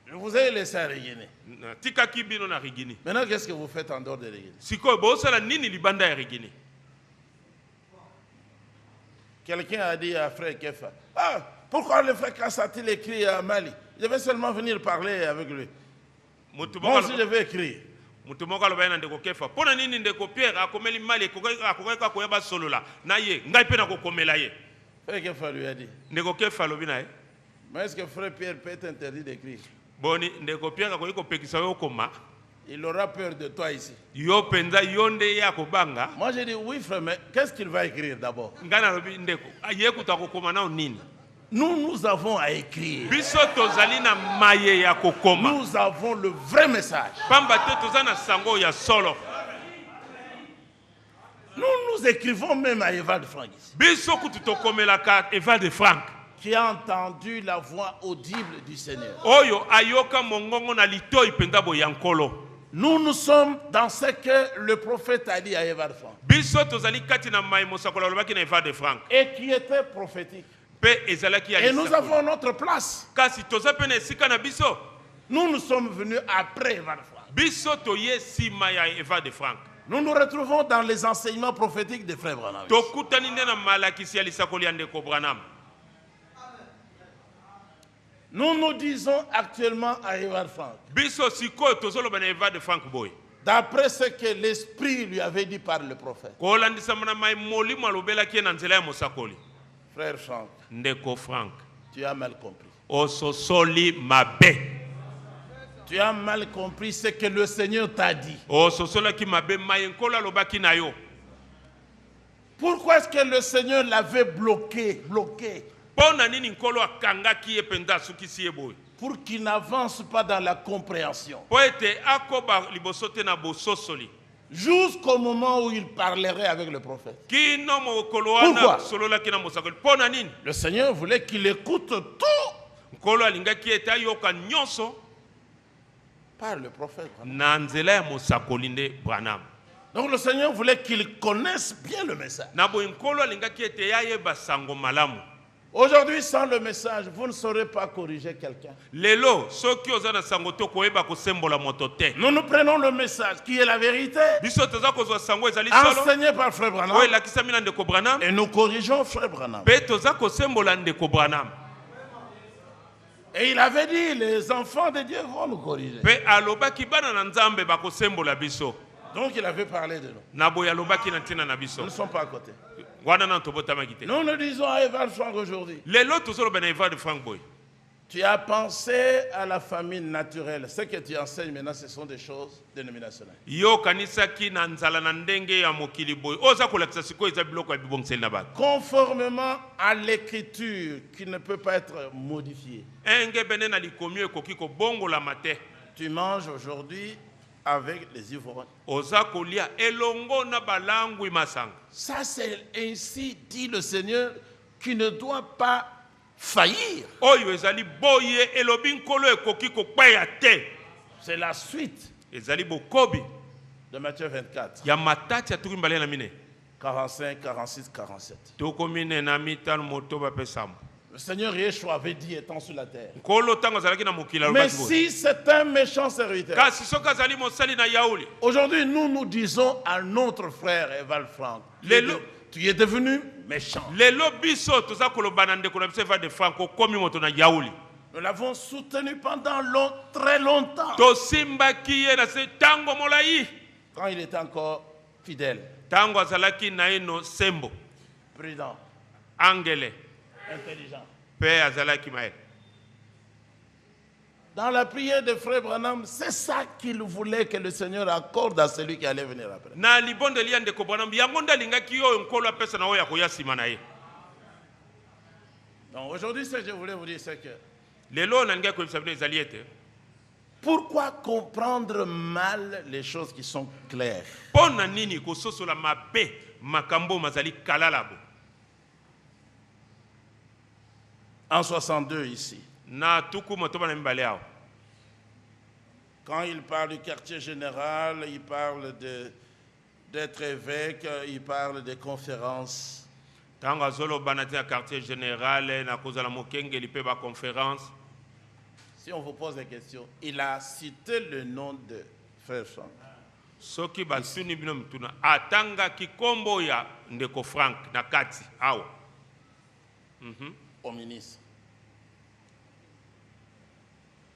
Je vous ai laissé à Régine. Maintenant, qu'est-ce que vous faites en dehors de Régine? Quelqu'un a dit à frère Kefa, ah, pourquoi le frère Kassati écrit à Mali? Je vais seulement venir parler avec lui. Moi aussi, je vais écrire. Frère Kefa lui a dit, mais est-ce que frère Pierre peut être interdit d'écrire? Il aura peur de toi ici. Moi j'ai dit oui frère, mais qu'est-ce qu'il va écrire d'abord? Nous avons à écrire. Nous avons le vrai message. Nous écrivons même à Evald Frank, qui a entendu la voix audible du Seigneur. Nous sommes dans ce que le prophète a dit à Evald Frank, et qui était prophétique. Et nous avons notre place. Nous sommes venus après Evald Frank. Nous nous retrouvons dans les enseignements prophétiques de frère Branham. Nous nous disons actuellement à Evald Frank, d'après ce que l'Esprit lui avait dit par le prophète. Frère Frank, tu as mal compris. Tu as mal compris ce que le Seigneur t'a dit. Pourquoi est-ce que le Seigneur l'avait bloqué? Pour qu'il n'avance pas dans la compréhension. Jusqu'au moment où il parlerait avec le prophète. Pourquoi? Le Seigneur voulait qu'il écoute tout par le prophète. Donc le Seigneur voulait qu'il connaisse bien le message. Aujourd'hui, sans le message, vous ne saurez pas corriger quelqu'un. Nous prenons le message qui est la vérité, enseigné par Frère Branham, et nous corrigeons Frère Branham. Et il avait dit, les enfants de Dieu vont nous corriger. Donc il avait parlé de nous. Nous ne sommes pas à côté. Nous nous disons à Evald Frank aujourd'hui, tu as pensé à la famille naturelle. Ce que tu enseignes maintenant, ce sont des choses dénominationnelles. Conformément à l'écriture qui ne peut pas être modifiée. Tu manges aujourd'hui avec les ivrognes. Ça, c'est ainsi dit le Seigneur, qui ne doit pas faillir. C'est la suite de Matthieu 24. 45, 46, 47. Le Seigneur Yeshua avait dit étant sur la terre. Mais si c'est un méchant serviteur, aujourd'hui nous nous disons à notre frère Evald Frank, tu es devenu méchant. Nous l'avons soutenu pendant très longtemps. Quand il était encore fidèle, prudent, intelligent. Dans la prière de Frère Branham, c'est ça qu'il voulait que le Seigneur accorde à celui qui allait venir après. Donc aujourd'hui, ce que je voulais vous dire, c'est que Pourquoi comprendre mal les choses qui sont claires? Pona nini kososola mabe makambo mazali kalalabo. En 62 ici, Na tuku motoba na mbale ao. quand il parle du quartier général, il parle d'être évêque, il parle des conférences. Tanga zolo banati na quartier général na kozala mokenge lipe ba conférence. Si on vous pose des questions, il a cité le nom de Frère Franck. Soki basuni bino mtuna atanga kikombo ya ndeko Frank na kati awo. Au ministre.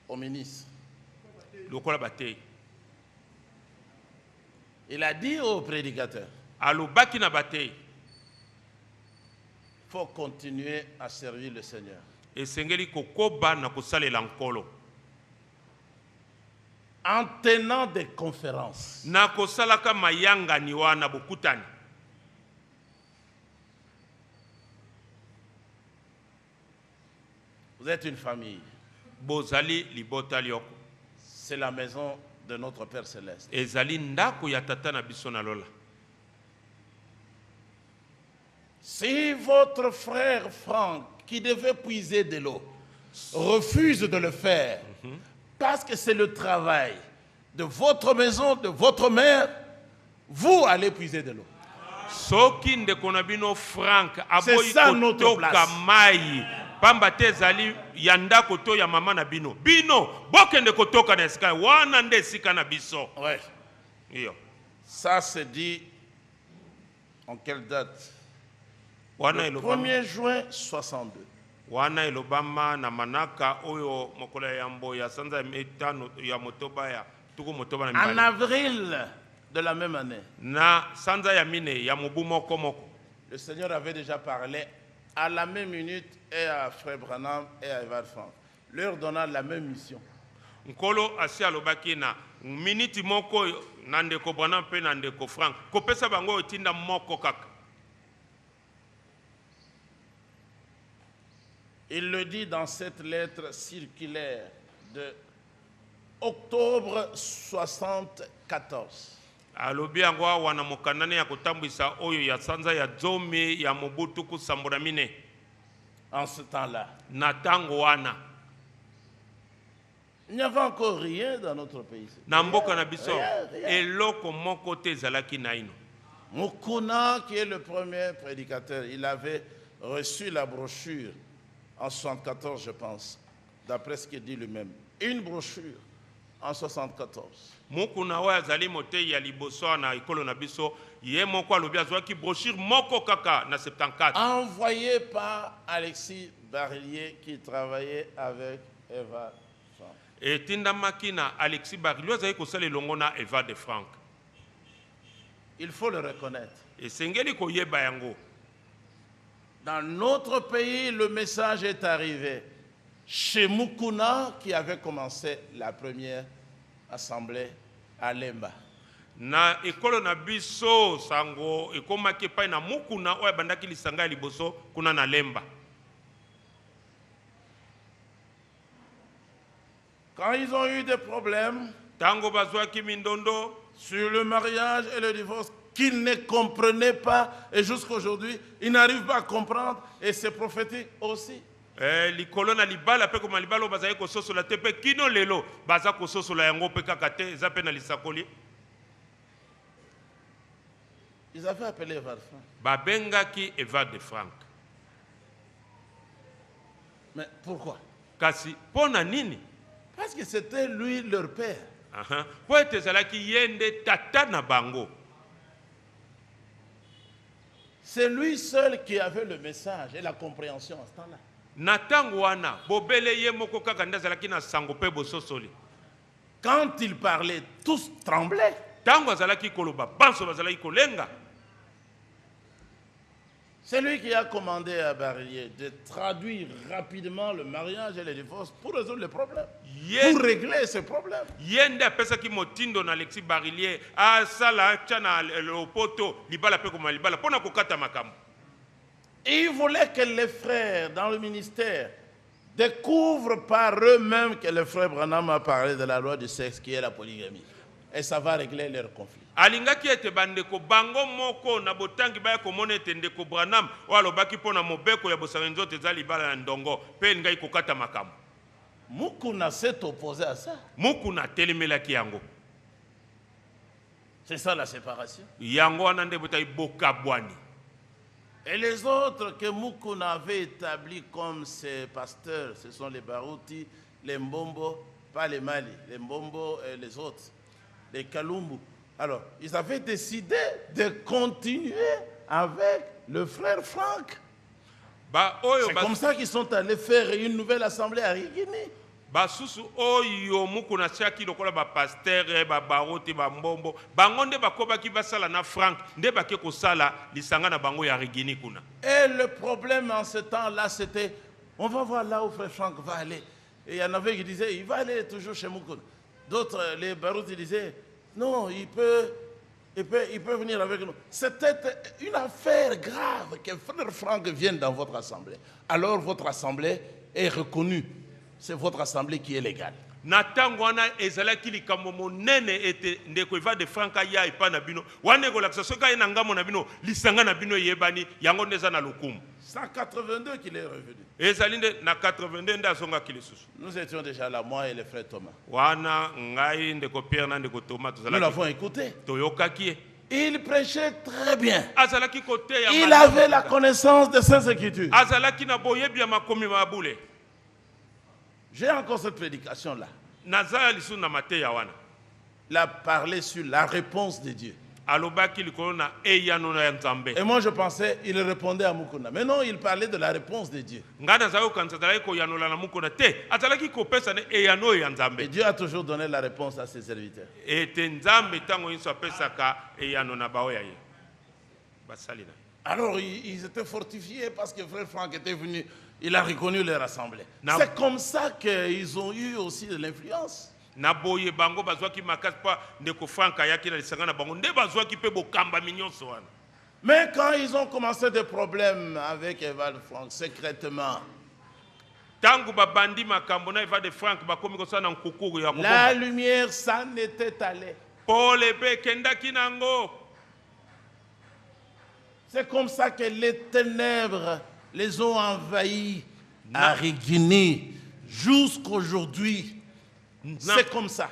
Au ministre. Lokola batei. Il a dit au prédicateur, Alobaki na batei. il faut continuer à servir le Seigneur. Esengeli kokoba na kosalela nkolo. En tenant des conférences. Na kosalaka mayanga ni wana bokutani. Vous êtes une famille. Bozali libota lioko. C'est la maison de notre Père Céleste. Ezali ndako ya tata na biso na lola. Si votre frère Franck, qui devait puiser de l'eau, refuse de le faire, parce que c'est le travail de votre maison, de votre mère, vous allez puiser de l'eau. Soki ndeko na bino Frank aboyi ça notre kotoka place. mai pamba te ezali ya ndako to ya mama na bino. Bino bokende kotoka na esika wana nde esika na biso. Ouais. Iyo. Ça se dit en quelle date? Wana Le elobama. 1er juin 62. Wana elobama na manaka oyo mokola ya mbo ya sanza metano ya motoba ya tuku motoba na En mibale. avril de la même année, Na sanza ya mine ya mobu moko moko. le Seigneur avait déjà parlé à la même minute et à Frère Branham et à Evald Franck, leur donnant la même mission. Nkolo asi alobaki na miniti moko na ndeko Branham pe na ndeko Frank kopesa bango etinda moko kaka. Il le dit dans cette lettre circulaire de octobre 74. Alobi yango wana mokanane ya kotambwisa oyo ya sanza ya zomi ya mobutu kusambura mine. En ce temps-là, Na tango wana. il n'y avait encore rien dans notre pays. Na mboka na biso Rien. eloko moko te ezalaki na ino. Mukuna, qui est le premier prédicateur, il avait reçu la brochure en 74, je pense, d'après ce qu'il dit lui-même. Une brochure en 74. Mukuna oyo azali motei ya liboso na ekolo na biso ye moko alobi azwaki brochure moko kaka na 74. Envoyé par Alexis Barillier qui travaillait avec Eva Franck. Etindamaki na Alexis Barillo azali kosala elongo na Eva de Frank. Il faut le reconnaître. Esengeli koyeba yango. Dans notre pays, le message est arrivé chez Mukuna qui avait commencé la première assemblée à Lemba. Na ekolo na biso sango ekomaki epai na Mukuna oyo bandaki lisanga ya liboso kuna na Lemba. Quand ils ont eu des problèmes Tango bazwaki mindondo sur le mariage et le divorce qu'ils ne comprenaient pas, et jusqu'aujourd'hui, ils n'arrivent pas à comprendre, et c'est prophétique aussi. likolo na libala pe koma libala bazali kososola te pe kino lelo baza kososola yango pe kaka te eza pe na lisakoli. Ils avaient appelé Evald Franck. Babengaki Eva de Frank. Mais pourquoi? Kasi pona nini? Parce que c'était lui leur père. Po ete ezalaki ye nde tata na bango. C'est lui seul qui avait le message et la compréhension à ce temps-là. Na tango wana bobele ye moko kaka nde azalaki na sango pe bososoli. Quand il parlait, tous tremblaient. Tango azalaki koloba banso bazalaki kolenga. C'est lui qui a commandé à Barillier de traduire rapidement le mariage et le divorce pour résoudre les problèmes. Pour régler ces problèmes. Yende apesaki motindo na Alexis Barillier asala chana lopoto libala pe koma libala pona kokata makambo. Et il voulait que les frères dans le ministère découvrent par eux-mêmes que le frère Branham a parlé de la loi du sexe qui est la polygamie. Et ça va régler leurs conflits. alingaki ete bandeko bango moko na botangi baya komona ete ndeko Branham oyo alobaki mpo na mobeko ya bosanga nzoto eza libala na ndongo mpe ngai kokata makambo. Mukuna s'est opposé à ça. Mukuna atelemelaki yango. C'est ça la séparation. Yango wana nde botai bokabwani. Et les autres que Mukuna avait établis comme ses pasteurs, ce sont les Barouti, les Mbombo, pas les Mali, les Mbombo et les autres, les Kalumbu. Alors, ils avaient décidé de continuer avec le frère Franck. C'est comme ça qu'ils sont allés faire une nouvelle assemblée à Rigini. Basusu oyo mukuna chaki lokola ba pasteur ba baroti ba mbombo bango nde bakobaki basala na Frank nde bake kosala lisanga na bango ya Rigini kuna. Et le problème en ce temps-là c'était on va voir là où frère Franck va aller. Et il y en avait qui disaient il va aller toujours chez Mukuna. D'autres les baroti disaient non, il peut venir avec nous. C'était une affaire grave que frère Franck vienne dans votre assemblée. Alors votre assemblée est reconnue. C'est votre assemblée qui est légale. Natangwana ezalaki likambo monene ete ndeko iva de Franka ya ipa na bino wane ko laksa soka ina ngamo na bino lisanga na bino yebani yango ndeza na lokumu 182 qu'il est revenu. Ezalinde na 82 nda zonga kilisusu. Nous étions déjà là, moi et le frère Thomas. Wana ngai ndeko Pierre na ndeko Thomas nous l'avons écouté. Toyokaki. Il prêchait très bien. Azalaki kote ya il avait la connaissance de Saintes Écritures. Azalaki na boyebi ya makomi mabule. J'ai encore cette prédication-là. Il a parlé sur la réponse de Dieu. Et moi je pensais qu'il répondait à Mukuna. Mais non, il parlait de la réponse de Dieu. Et Dieu a toujours donné la réponse à ses serviteurs. Alors ils étaient fortifiés parce que frère Franck était venu. Il a reconnu leur assemblée. C'est comme ça qu'ils ont eu aussi de l'influence. Mais quand ils ont commencé des problèmes avec Evald Franck, secrètement, la lumière s'en était allée. C'est comme ça que les ténèbres les ont envahis à Rigini jusqu'aujourd'hui. C'est comme ça.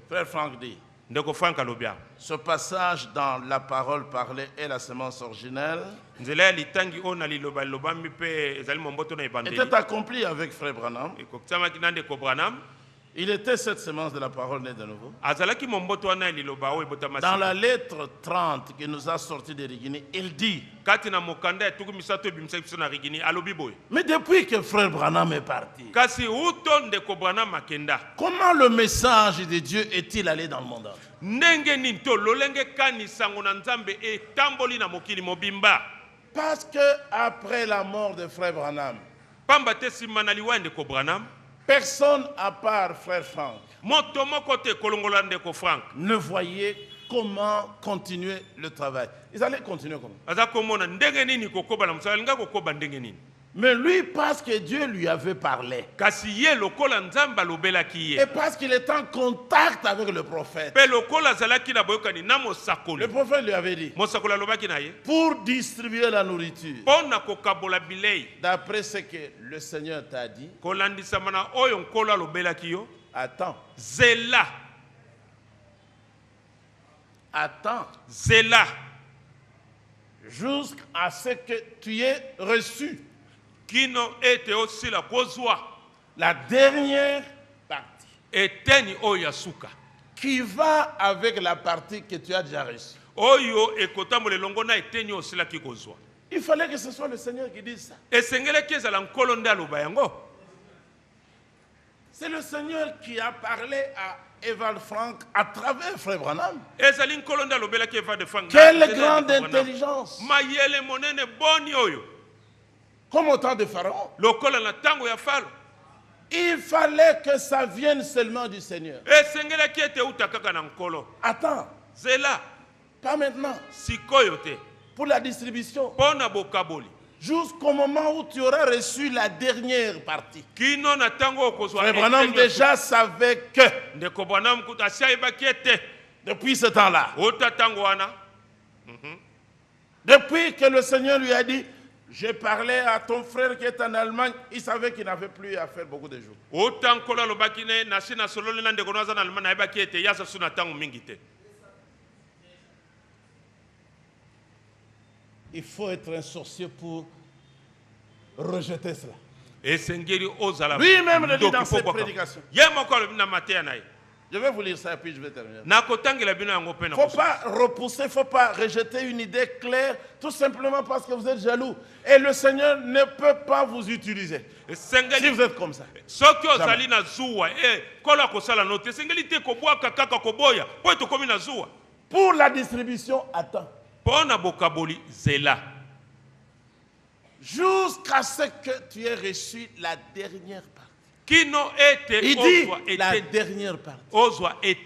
Frère Franck dit, ce passage dans la parole parlée est la semence originelle était accompli avec frère Branham. Il était cette semence de la parole née de nouveau. Dans la lettre 30 qui nous a sorti de Rigini, il dit, mais depuis que frère Branham est parti, comment le message de Dieu est-il allé dans le monde entier? Parce que après la mort de frère Branham, personne à part frère Franck ne voyait comment continuer le travail. Ils allaient continuer comment? Mais lui, parce que Dieu lui avait parlé, et parce qu'il était en contact avec le prophète, le prophète lui avait dit, pour distribuer la nourriture, d'après ce que le Seigneur t'a dit, attends. Attends. Jusqu'à ce que tu aies reçu la dernière partie qui va avec la partie que tu as déjà reçue. Il fallait que ce soit le Seigneur qui dise ça. C'est le Seigneur qui a parlé à Evald Franck à travers frère Branham. Quelle grande intelligence! Comme au temps de Pharaon. Il fallait que ça vienne seulement du Seigneur. Attends. Pas maintenant. pour la distribution. Pona bokaboli. Jusqu'au moment où tu auras reçu la dernière partie. Kino na tango okozwa. Frère Branham déjà savait que Ndeko Branham kutasia ebaki ete. depuis ce temps-là, Ota tango wana. depuis que le Seigneur lui a dit, j'ai parlé à ton frère qui est en Allemagne, il savait qu'il n'avait plus à faire beaucoup de jours. Ota nkola lobaki ne nasi na solole na ndeko naza na Allemagne na ebaki ete yasa suna tango mingi te. Il faut être un sorcier pour rejeter cela. Esengeli ozala. Lui-même le dit dans cette prédication. Yemoko na mateya na ye. Je vais vous lire ça et puis je vais terminer. Il Ne ne faut pas repousser, il ne faut pas rejeter une idée claire, tout simplement parce que vous êtes jaloux. Et le Seigneur ne peut pas vous utiliser. Si vous êtes comme ça. Pour la distribution, attends. Jusqu'à ce que tu aies reçu la dernière partie. Il dit la dernière partie.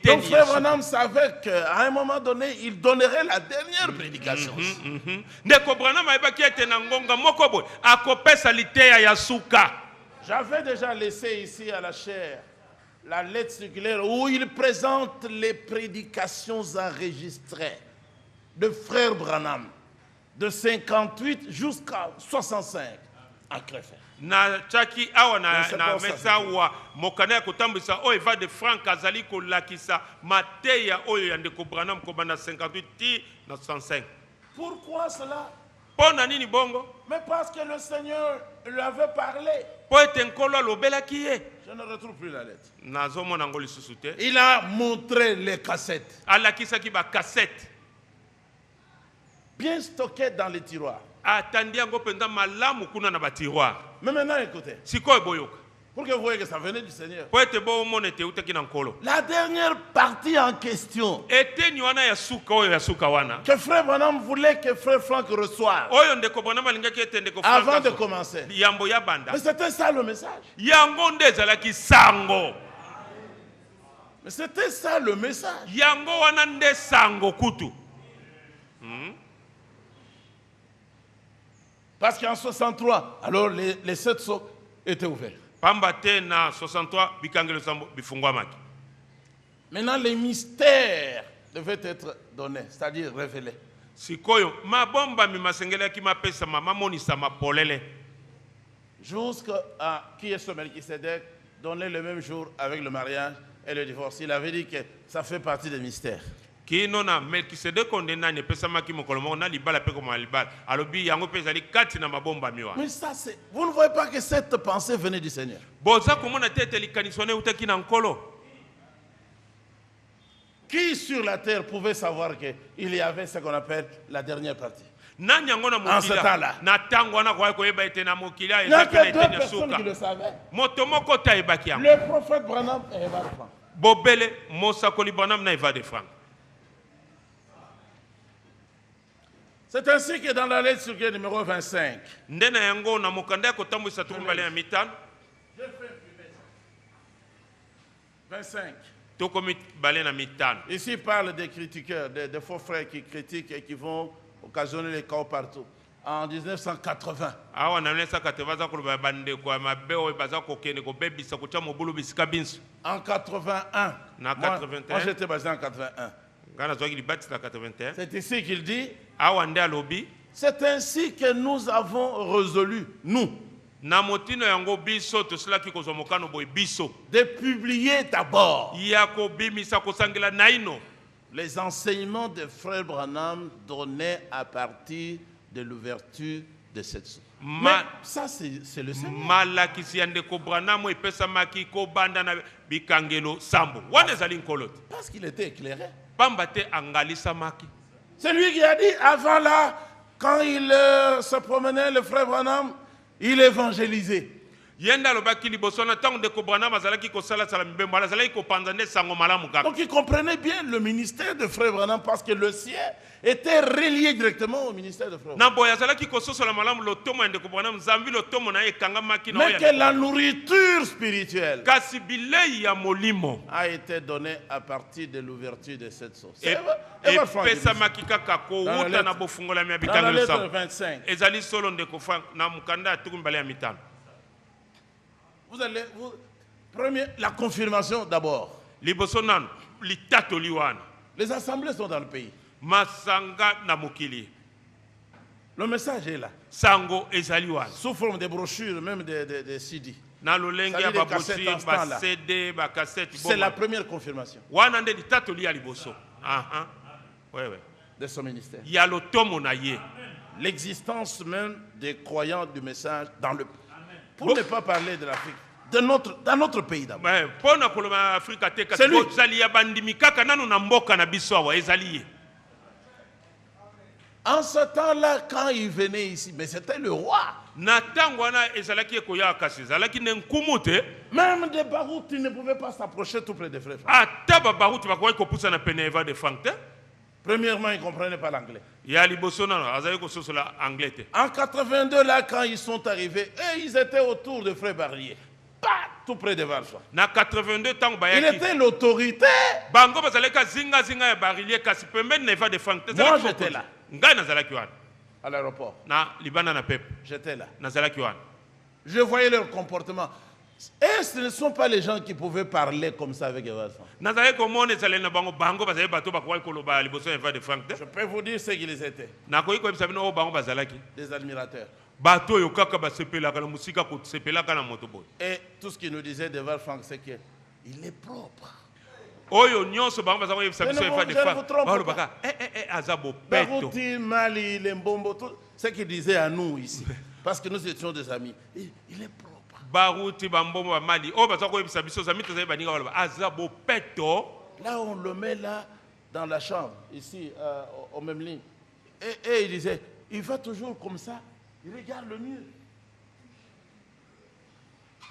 Donc frère Branham savait qu'à un moment donné, il donnerait la dernière prédication. J'avais déjà laissé ici à la chaire la lettre circulaire où il présente les prédications enregistrées de frère Branham de 58 jusqu'à 65 à Krefeld. Na chaki awa na mesa wa mokana kutambisa o eva de franc azali ko lakisa mateya oyo ya ndeko Branham ko bana 58 ti na 65. Pourquoi cela? Pona nini bongo? Mais parce que le Seigneur lui avait parlé. Po ete nkolo lobela kiye. Je ne retrouve plus la lettre. Nazo mona ngoli susute. Il a montré les cassettes. Alakisa ki ba cassette. Bien stockées dans les tiroirs. Atandi yango penda malamu kuna na ba tiroir. Mais maintenant écoutez. Sikoy boyoka. Pour que vous voyez que ça venait du Seigneur. Po ete bo monete utaki na nkolo. La dernière partie en question. Ete nywana ya suka oyo ya suka wana. Que frère Branham voulait que frère Franck reçoive. Oyo ndeko Branham alingaki ete ndeko Franck. Avant de commencer. Yambo ya banda. Mais c'était ça le message. Yango ndezalaki sango. Mais c'était ça le message. Yango wana nde sango kutu. Parce qu'en 63, alors les 7 sceaux étaient ouverts. Pambate na 63 bikangelo sambo bifungwamaki. Maintenant les mystères devaient être donnés, c'est-à-dire révélés. Sikoyo mabomba mi masengela ki mapesa mama monisa mapolele. Jusqu'à qui est ce Melchisedec, donné le même jour avec le mariage et le divorce. Il avait dit que ça fait partie des mystères. Kino na Melchisedec ondena ne pesa maki mokolomo na libala pe comme libala. Alobi yango pesa li kati na mabomba miwa. Mais ça c'est, vous ne voyez pas que cette pensée venait du Seigneur. Boza komona tete likanisone utaki na nkolo. Qui sur la terre pouvait savoir qu'il y avait ce qu'on appelle la dernière partie? En ce temps-là. Il n'y a que 2 personnes qui le savaient. Le prophète Branham et Eva de Franck. Bobele Mosakoli Branham na Eva de Franck. C'est ainsi que dans la lettre circulaire numéro 25. Ndena yango na mokanda kotambwisa tukumbale ya mitano. 25. Ici, il parle des critiqueurs, des faux frères qui critiquent et qui vont occasionner les chaos partout. En 1980. En 81. Moi j'étais basé en 81. C'est ici qu'il dit, c'est ainsi que nous avons résolu, nous, de publier d'abord les enseignements de frère Branham donnés à partir de l'ouverture de cette source. Mais ça, c'est le Seigneur. Parce qu'il était éclairé. C'est lui qui a dit, avant là, quand il se promenait, le frère Branham, il évangélisait. Yenda lobaki liboso na tango de Branham azalaki ko sala sala mbembo azalaki ko panzane sango malamu kaka. Donc il comprenait bien le ministère de Frère Branham parce que le sien était relié directement au ministère de Frère Branham. Na boya azalaki ko sosola malamu lotomo de Branham zambi lotomo na ekanga makina Mais que la nourriture spirituelle kasi bilei ya molimo a été donnée à partir de l'ouverture de cette source. et pesa makika kako uta na bofungola mi Dans la abitanga lettre lo 25. ezali solo ndeko fa na mukanda tukumbale ya mitano. Vous allez, premier, la confirmation d'abord. Liboso nanu litato liwana Les assemblées sont dans le pays. masanga na mokili Le message est là. sango ezali wana Sous forme de brochures, même des CD. na lolenge ya baboti ba CD ba cassette C'est la première confirmation wana nde litato li ya liboso aha wewe de son ministère. ya lotomo na ye L'existence même des croyants du message dans le... Pour ne pas parler de l'Afrique, dans notre pays d'abord. mpona koloba afrika te kasi bozali ya bandimi kaka nanu na mboka na biso awa ezali ye. En ce temps-là, quand il venait ici, mais c'était le roi. Na ntango wana ezalaki ekoya kasi ezalaki ne nkumu te Même des baroutes, ils ne pouvaient pas s'approcher tout près des frères. ata babaruti bakoki kopusa na pene eva de frank te. Premièrement, ils ne comprenaient pas l'anglais. Ya liboso nano azali kososola anglais te. En 82, là, quand ils sont arrivés, eux, ils étaient autour de Frère Barrier. Pas tout près de Valsoa. Na 82 ntango Il bayaki était l'autorité. bango bazalaki zinga zinga ya barilie kasi pembeni na eva de frank te. Moi, j'étais là, ngai nazalaki wana à l'aéroport. na libanda na pepe J'étais là. nazalaki wana. Je voyais leur comportement. Et ce ne sont pas les gens qui pouvaient parler comme ça avec Evalson. nazalaki komona ezaleli na bango bango bazali bato bakoki koloba liboso ya eva de frank te. Je peux vous dire ce qu'ils étaient. nakoki koyebisa bino oyo bango bazalaki Des admirateurs. bato oyo kaka basepelaka na mosika kosepelaka na moto boye. Et tout ce qu'ils nous disaient de Valfranc, c'est qu'il est propre. oyo nyonso bango baza koyebisa biso eva de Je ne vous frank trompe balobaka aza bopeto. Barouti, Mali, Lembombo, tout ce qu'ils disaient à nous ici. Parce que nous étions des amis. Il est propre. baruti bambombo bamali oyo baza koyebisa biso zami tozali baninga baloba aza bopeto. Là, on le met là, dans la chambre, ici, au même ligne. Et il disait, il va toujours comme ça, il regarde le mur.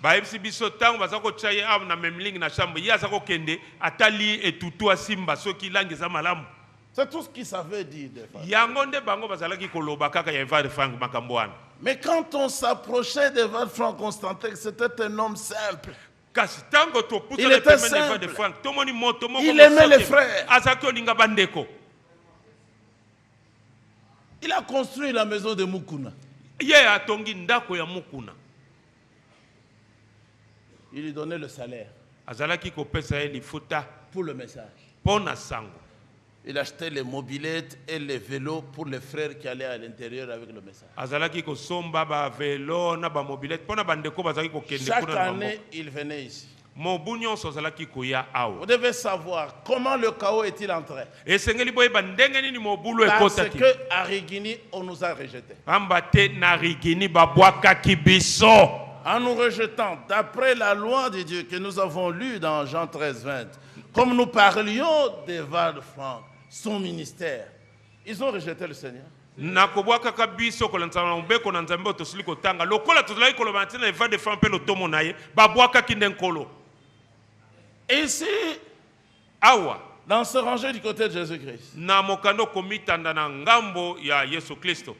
bayebisi biso ntango baza kotya ye awa na memlingi na chambre ye aza kokende atali etutu asimba soki langi eza malamu. C'est tout ce qu'il savait dire. Des fois. yango nde bango bazalaki koloba kaka ya eva de frank makambo wana. Mais quand on s'approchait de Valfranc Constantin, c'était un homme simple. kasi ntango topusa Il na était pembeni ya eva de simple. frank tomoni moto moko Il aimait mosote. les frères. azalaki olinga bandeko. Il a construit la maison de Mukuna. ye atongi ndako ya mukuna. Il lui donnait le salaire azalaki kopesa ye lifuta pour le message. mpo na sango. Il achetait les mobylettes et les vélos pour les frères qui allaient à l'intérieur avec le message. azalaki kosomba bavelo na bamobilete mpo na bandeko bazalaki kokende Chaque kuna na année, bango. il venait ici. mobu nyonso azalaki koya Vous awa. devez savoir comment le chaos est-il entré. esengeli boyeba ndenge nini mobulu Parce ekotaki. que à Rigini, on nous a rejetés. pamba te na rigini babwakaki biso. En nous rejetant, d'après la loi de Dieu que nous avons lue dans Jean 13, 20, comme nous parlions de Valfranc, son ministère, ils ont rejeté le Seigneur. na kobwakaka biso kolanza na mobeko na nzambe oyo tosili kotanga lokola tozalaki koloba ntina eva de franc mpe lotomo na ye babwakaki nde nkolo. Et ici, awa dans ce rangé du côté de Jésus-Christ, na mokando komitanda na ngambo ya yesu kristo.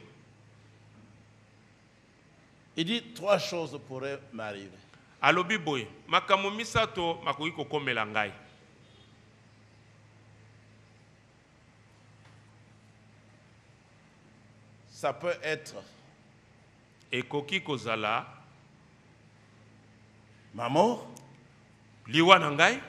il dit 3 choses pourraient m'arriver. alobi boye makambo misato makoki kokomela ngai. Ça peut être ekoki kozala ma mort, liwa na ngai,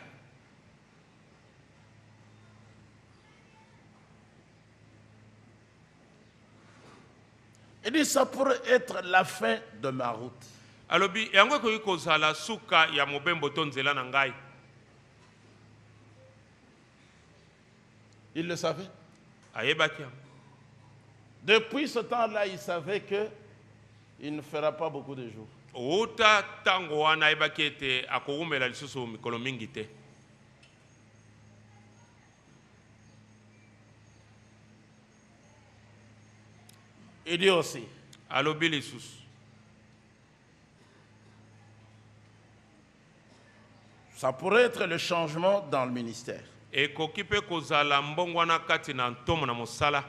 il dit ça pourrait être la fin de ma route. alobi yango ekoki kozala suka ya mobembo to nzela na ngai. Il le savait. ayebaki yango. Depuis ce temps-là, il savait qu'il ne fera pas beaucoup de jours. outa ntango wana ayebaki ete akowumela lisusu mikolo mingi te. Il dit aussi, alobi lisusu Ça pourrait être le changement dans le ministère. ekoki mpe kozala mbongo wana kati na ntomo na mosala.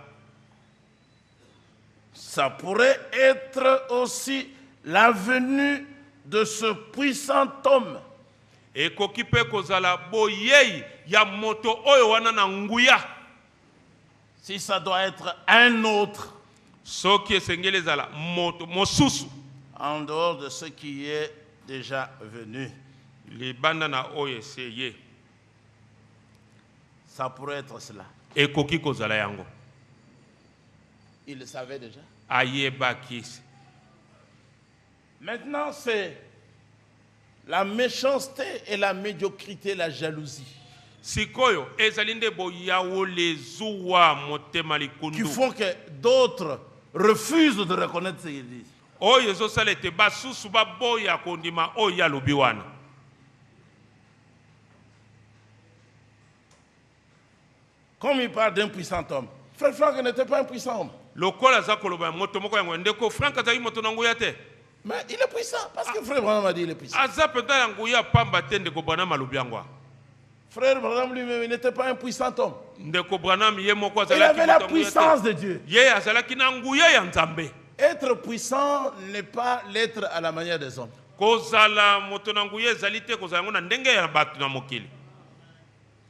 Ça pourrait être aussi la venue de ce puissant homme. Ekoki mpe kozala boyei ya moto oyo wana na nguya. Si ça doit être un autre, soki esengeli ezala moto mosusu en dehors de ce qui est déjà venu, libanda na oyo eseye, ça pourrait être cela. ekoki kozala yango. Il le savait déjà. Ayebaki. Maintenant, c'est la méchanceté et la médiocrité, la jalousie, sikoyo ezali nde boyawo lezuwa motema qui likundu font que d'autres refusent de reconnaître ce qu'ils disent. oyo ezosala ete basusu baboya kondima oyo alobi wana. Comme il parle d'un puissant homme, Frère Franck n'était pas un puissant homme. lokola aza koloba moto moko yango ndeko Frank azali moto na nguya te, Mais il est puissant, parce que Frère Branham a dit qu'il est puissant. aza peta ya nguya pamba te ndeko Branham alobi yango. Frère Branham lui-même, il n'était pas un puissant homme. ndeko Branham ye moko Il avait la azalaki moto ya nguya puissance te. de Dieu. Ye azalaki na nguya ya Nzambe. Être puissant n'est pas l'être à la manière des hommes. Kozala moto na nguya ezali te kozala yango na ndenge ya bato na mokili.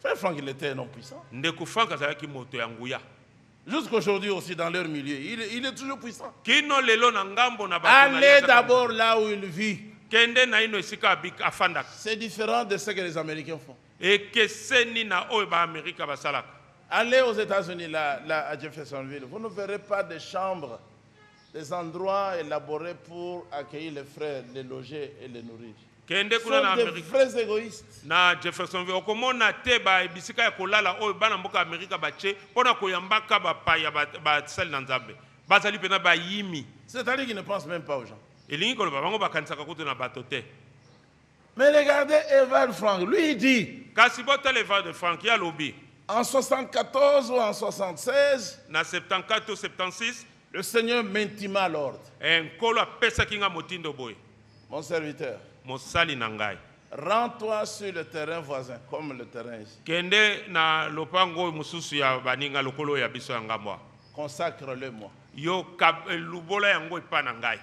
Frère Franck, il était un homme puissant. ndeko Frank azalaki moto ya nguya. Jusqu'aujourd'hui aussi, dans leur milieu, il est toujours puissant. Kino lelo na ngambo na bato na Allez ye azalaka- d'abord là où il vit. kende na ino esika afandaka C'est différent de ce que les Américains font. ekeseni na oyo baamerika basalaka. Allez aux États-Unis, là à Jeffersonville, vous ne verrez pas de chambres, des endroits élaborés pour accueillir les frères, les loger et les nourrir. kende Ce kuna na sont des amerika vrais égoïstes. na Jeffersonville okomona te bisika ya kolala oyo bana mboka amerika bache mpona koyambaka bapaya basali na nzambe bazali mpena bayimi. C'est-à-dire qu'ils ne pensent même pas aux gens. elingi koloba bango bakanisaka kutu na bato te. Mais regardez Evald Frank, lui il dit, kasi botala Evald de Frank ya lobi en 74 ou en 76, na 74 to 76 le Seigneur m'intima à l'ordre. nkolo apesaki nga motindo boye, Mon serviteur, mosali na ngai rends-toi sur le terrain voisin, comme le terrain ici. kende na lopango oyo mosusu ya baninga lokolo oyo ya biso ya ngambo awa. Consacre-le moi. yo lubola yango epa na ngai.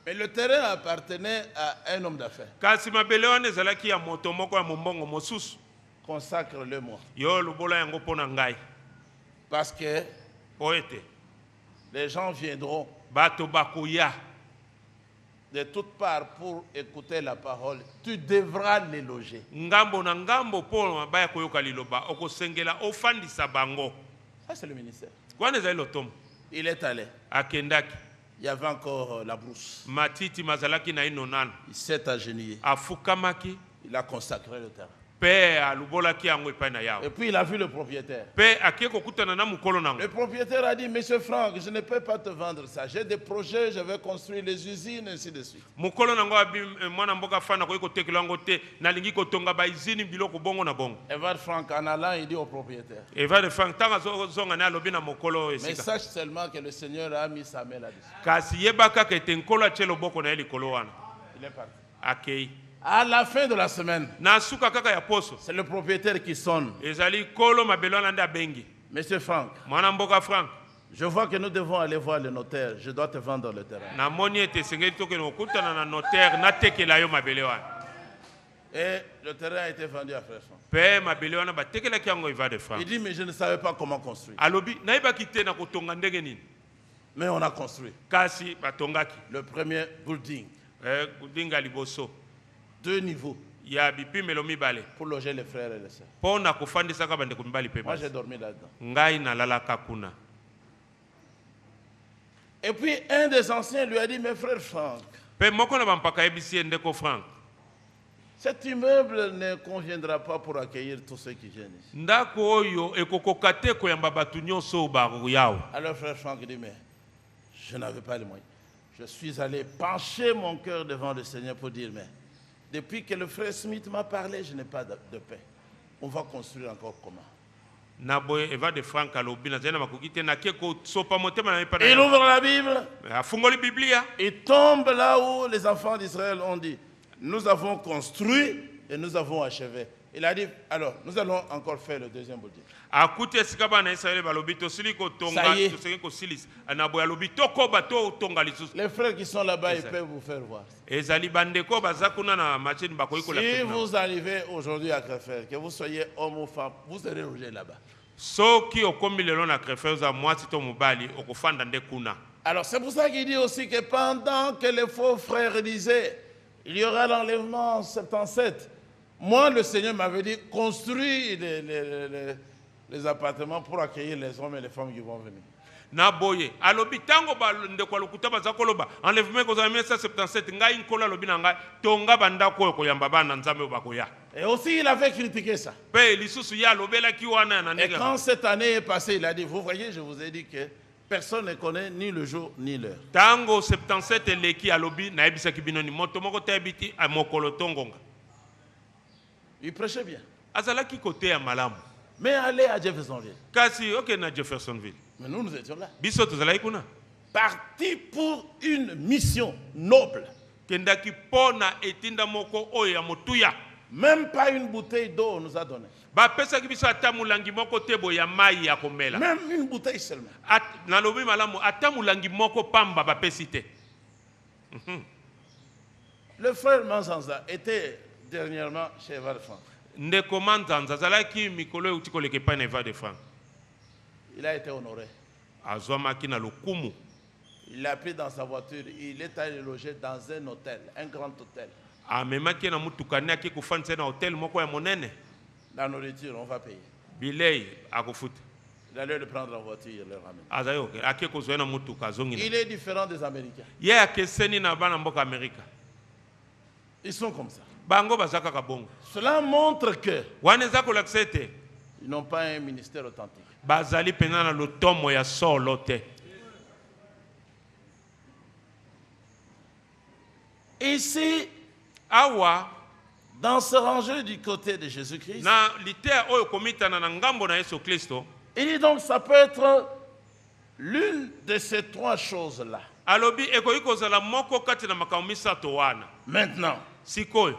Mais le terrain appartenait à un homme d'affaires. kasi mabele wana ezalaki ya moto moko ya mombongo mosusu. Consacre-le moi. yo lubola yango mpo na ngai Parce que po ete les gens viendront bato bakoya de toutes parts pour écouter la parole. Tu devras les loger. ngambo na ngambo mpo baya koyoka liloba okosengela ofandisa bango. Ça, c'est le ministère. wana ezali lotomo. Il est allé. akendaki Il y avait encore la brousse. matiti mazalaki na ino nano Il s'est agenouillé. afukamaki Il a consacré le terrain. mpe alubolaki yango epai na Et yawe puis il a vu le propriétaire. mpe akie kokutana na mokolo nango. Le propriétaire a dit, Monsieur Franck, je ne peux pas te vendre ça. J'ai des projets, je vais construire les usines, ainsi de suite. mokolo nango abi mwana mboka fana koki kotekela yango te nalingi kotonga baizini biloko bongo na bongo. Evald Franck, en allant, il dit au propriétaire, eva de frank ntango azozonga ne alobi na mokolo oyo mais esika sache seulement que le Seigneur a mis sa main là-dessus. kasi yeba kaka ete nkolo atie loboko na ye likolo wana Il est parti. akei. À la fin de la semaine, na suka kaka ya poso c'est le propriétaire qui sonne. ezali kolo mabele wana nde abengi Monsieur Franck, mwana mboka frank. je vois que nous devons aller voir le notaire. Je dois te vendre le terrain. namoni ete esengeli tokende kokutana na notaire natekela yo mabele wana. Et le terrain a été vendu à Frère Franck. mpe mabele wana batekelaki yango eva de Il frank. dit, mais je ne savais pas comment construire. alobi nayebaki te na kotonga ndenge nini Mais on a construit. kasi batongaki Le premier building, kudinga liboso 2 niveaux, ya bipimelo mibale pour loger les frères et les sœurs. mpo na kofandisaka bandeko mibali mpe Moi, basi. j'ai dormi là-dedans. ngai nalalaka kuna. Et puis, un des anciens lui a dit, mais frère Franck, mpe moko na bampaka yebisi ye ndeko frank cet immeuble ne conviendra pas pour accueillir tous ceux qui viennent ici. ndako oyo ekokoka te koyamba bato nyonso oyo bayawa. Alors frère Franck dit, mais je n'avais pas les moyens. Je suis allé pencher mon cœur devant le Seigneur pour dire, mais depuis que le frère Smith m'a parlé, je n'ai pas de paix. On va construire encore comment? na boye eva de frank alobi nazali na makoki te nake kosopa motema na ye mpa na Il ye. ouvre la Bible, afungoli biblia il tombe là où les enfants d'Israël ont dit, nous avons construit, et nous avons achevé. Il a dit, alors, nous allons encore faire le deuxième boutique. Ça y est. Les frères qui sont là-bas, ils peuvent vous faire voir. Si vous arrivez aujourd'hui à Krefeld, que vous soyez homme ou femme, vous serez logé là-bas. Alors c'est pour ça qu'il dit aussi que pendant que les faux frères disaient, il y aura l'enlèvement en 77, moi le Seigneur m'avait dit, construis les appartements pour accueillir les hommes et les femmes qui vont venir. Naboye alobi tango ba ndeko lokuta bazakoloba enlèvement ko za 1977 ngai nkola lobi na ngai tonga bandako ko yamba bana nzambe bakoya. Et aussi il avait critiqué ça. Pe lisusu ya lobela ki wana na ndega. Et quand cette année est passée, il a dit, vous voyez, je vous ai dit que personne ne connaît ni le jour ni l'heure. Tango 77 leki alobi na ebisa kibino ni moto moko tabiti a mokolo tongonga. Il prêchait bien. Azalaki côté ya malamu. Mais allez à Jeffersonville. Kasi OK na Jeffersonville. Mais nous étions là. Biso tozalaki kuna. Parti pour une mission noble. Kendaki pona etinda moko oyo ya motuya. Même pas une bouteille d'eau on nous a donné. Ba pesa ki biso atamulangi moko tebo ya mai ya komela. Même une bouteille seulement. Na lobi malamu atamulangi moko pamba ba pesite. Le frère Manzanza était dernièrement chez Eva de France. Ndeko Manzanza zalaki mikolo utikoleke pa na Eva de France. Il a été honoré. Azwamaki na lokumu. Il l'a pris dans sa voiture, il est allé loger dans un hôtel, un grand hôtel. Amemaki na mutukani aki kufanisa na hôtel moko ya monene. La nourriture, on va payer. Bilei akufuta. Il allait le prendre en voiture et le ramener. Azayo aki kozwena mutuka zongina. Il est différent des Américains. Ye akeseni na bana mboka Amerika. Ils sont comme ça. Bango bazaka kabongo. Cela montre que waneza ko laksete. Ils n'ont pas un ministère authentique. Bazali pena na lotomo ya solo te. Ici, awa dans ce rangée du côté de Jésus-Christ, na litea oyo komitana na ngambo na Yesu Kristo. Il dit donc ça peut être l'une de ces trois choses-là. Alobi ekoyi kozala moko kati na makambo misato wana. Maintenant, sikoyo,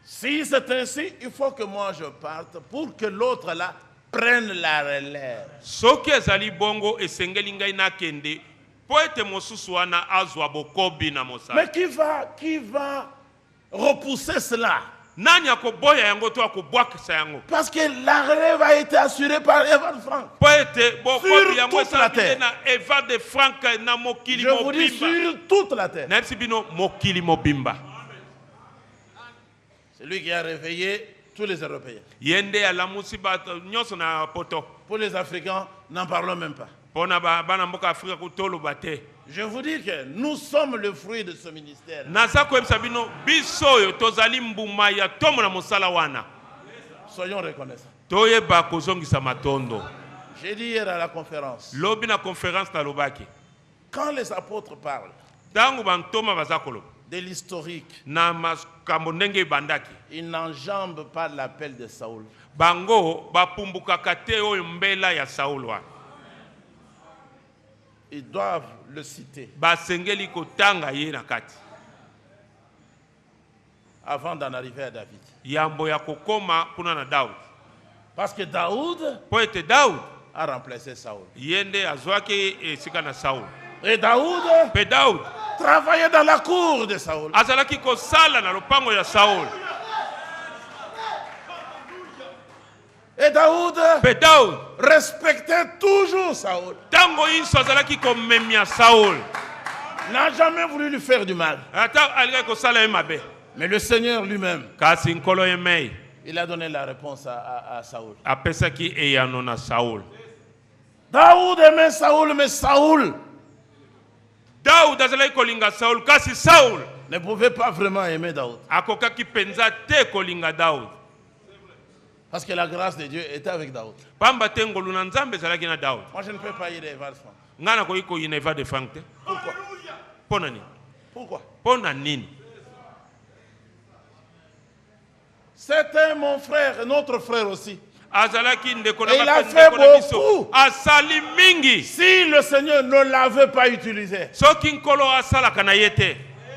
si c'est ainsi, il faut que moi je parte pour que l'autre là prenne la relève. Soki ezali bongo esengeli ngai na kende po ete mosusu wana azwa bokobi na mosala. Mais qui va repousser cela? Nani akoboya yango to akobwakisa yango? Parce que la relève a été assurée par Eva de Franck. Po ete bokobi yango toute la terre. Na Eva de Franck na mokili mobimba. Je vous dis sur toute la terre. Na bino mokili mobimba. C'est lui qui a réveillé tous les Européens. Yende ala musiba nyoso na poto. Pour les Africains, n'en parlons même pas. Pona bana mboka Afrika kutolo bate. Je vous dis que nous sommes le fruit de ce ministère. Soyons reconnaissants. J'ai dit hier à la conférence. Quand les apôtres parlent de l'historique, ils n'enjambent pas l'appel de Saoul. Ils doivent le citer avant d'en arriver à David. Parce que Daoud a remplacé Saoul. Et Daoud travaillait dans la cour de Saoul. Et Daoud respectait toujours Saoul. N'a jamais voulu lui faire du mal. Mais le Seigneur lui-même, il a donné la réponse à Saoul. Daoud aimait Saoul, mais Saoul ne pouvait pas vraiment aimer Daoud. Parce que la grâce de Dieu était avec Daoud. Moi, je ne peux pas y aller vers de Franck. Pourquoi? C'était mon frère, notre frère aussi. Et il a fait beaucoup. Si le Seigneur ne l'avait pas utilisé,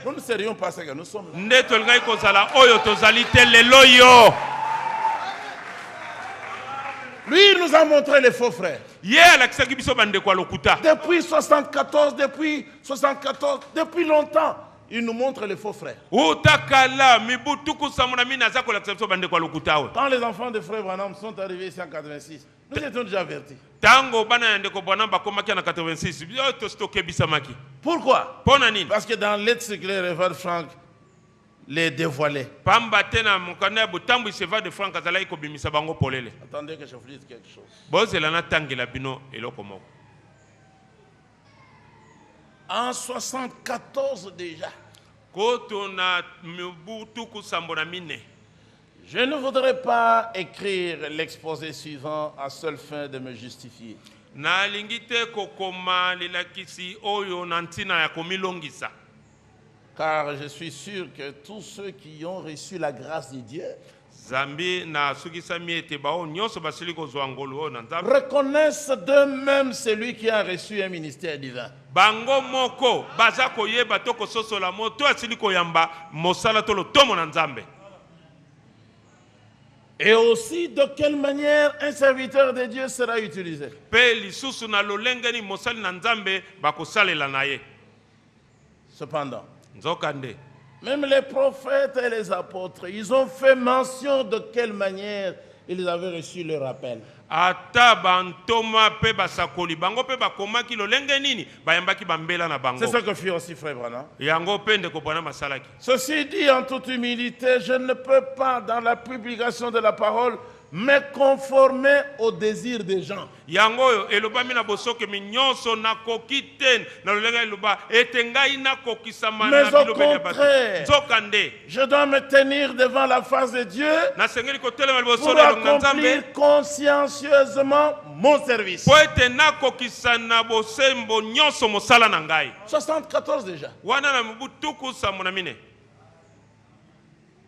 nous ne serions pas ce que nous sommes. nde tolingai kozala oyo tozali te lelo yo. Lui, il nous a montré les faux frères. Ye alakisaki biso bandeko ya lokuta. Depuis 74, depuis longtemps, il nous montre les faux frères. Utakala mibu tuku samuna mina za kolakisa biso bandeko ya lokuta we. Quand les enfants de Frère Branham sont arrivés ici en 86, nous étions déjà avertis. Tango bana ya ndeko Branham bakomaki na 86 biso tostoke bisamaki. Pourquoi? Pona nini? Parce que dans l'aide circulaire, Révérend Franck les dévoilait. Pamba tena mukana butambu iseva de Franck azalaki kobimisa bango polele. Attendez que je vous dise quelque chose. Bozela na tangela bino eloko moko. En 74 déjà, Kotona mibu tuku sambona mine. je ne voudrais pas écrire l'exposé suivant à seule fin de me justifier. Na lingite kokoma lilakisi oyo nantina ya komilongisa. Car je suis sûr que tous ceux qui ont reçu la grâce de Dieu Zambi na sukisa miete bao nyonso basili kozwa ngolu o nanzambe. reconnaissent d'eux-mêmes celui qui a reçu un ministère divin. Bango moko baza koyeba to kososola moto asili koyamba mosala to lotomo na nzambe. Et aussi de quelle manière un serviteur de Dieu sera utilisé. Pe lisusu na lolenge ni mosali na nzambe bakosalela na ye. Cependant, Nzokande. même les prophètes et les apôtres, ils ont fait mention de quelle manière ils avaient reçu le rappel. Ata bantoma pe basakoli bango pe bakomaki lolenge nini bayambaki bambela na bango. C'est ce que fit aussi Frère Branham. Yango pe ndeko bwana masalaki. Ceci dit, en toute humilité, je ne peux pas, dans la publication de la parole, me conformer aux désirs des gens. Yango oyo elobami na bosoke minyonso na kokiten na lolenga eloba etengai na kokisama Mais na au bilobeli ya bato. contraire, Nzokande. je dois me tenir devant la face de Dieu Na sengeli kotelema liboso pour na longa nzambe. accomplir consciencieusement mon service. Po ete nakokisa na bosembo nyonso mosala na ngai. 74 déjà. Wana na mibu tuku sambo na mine.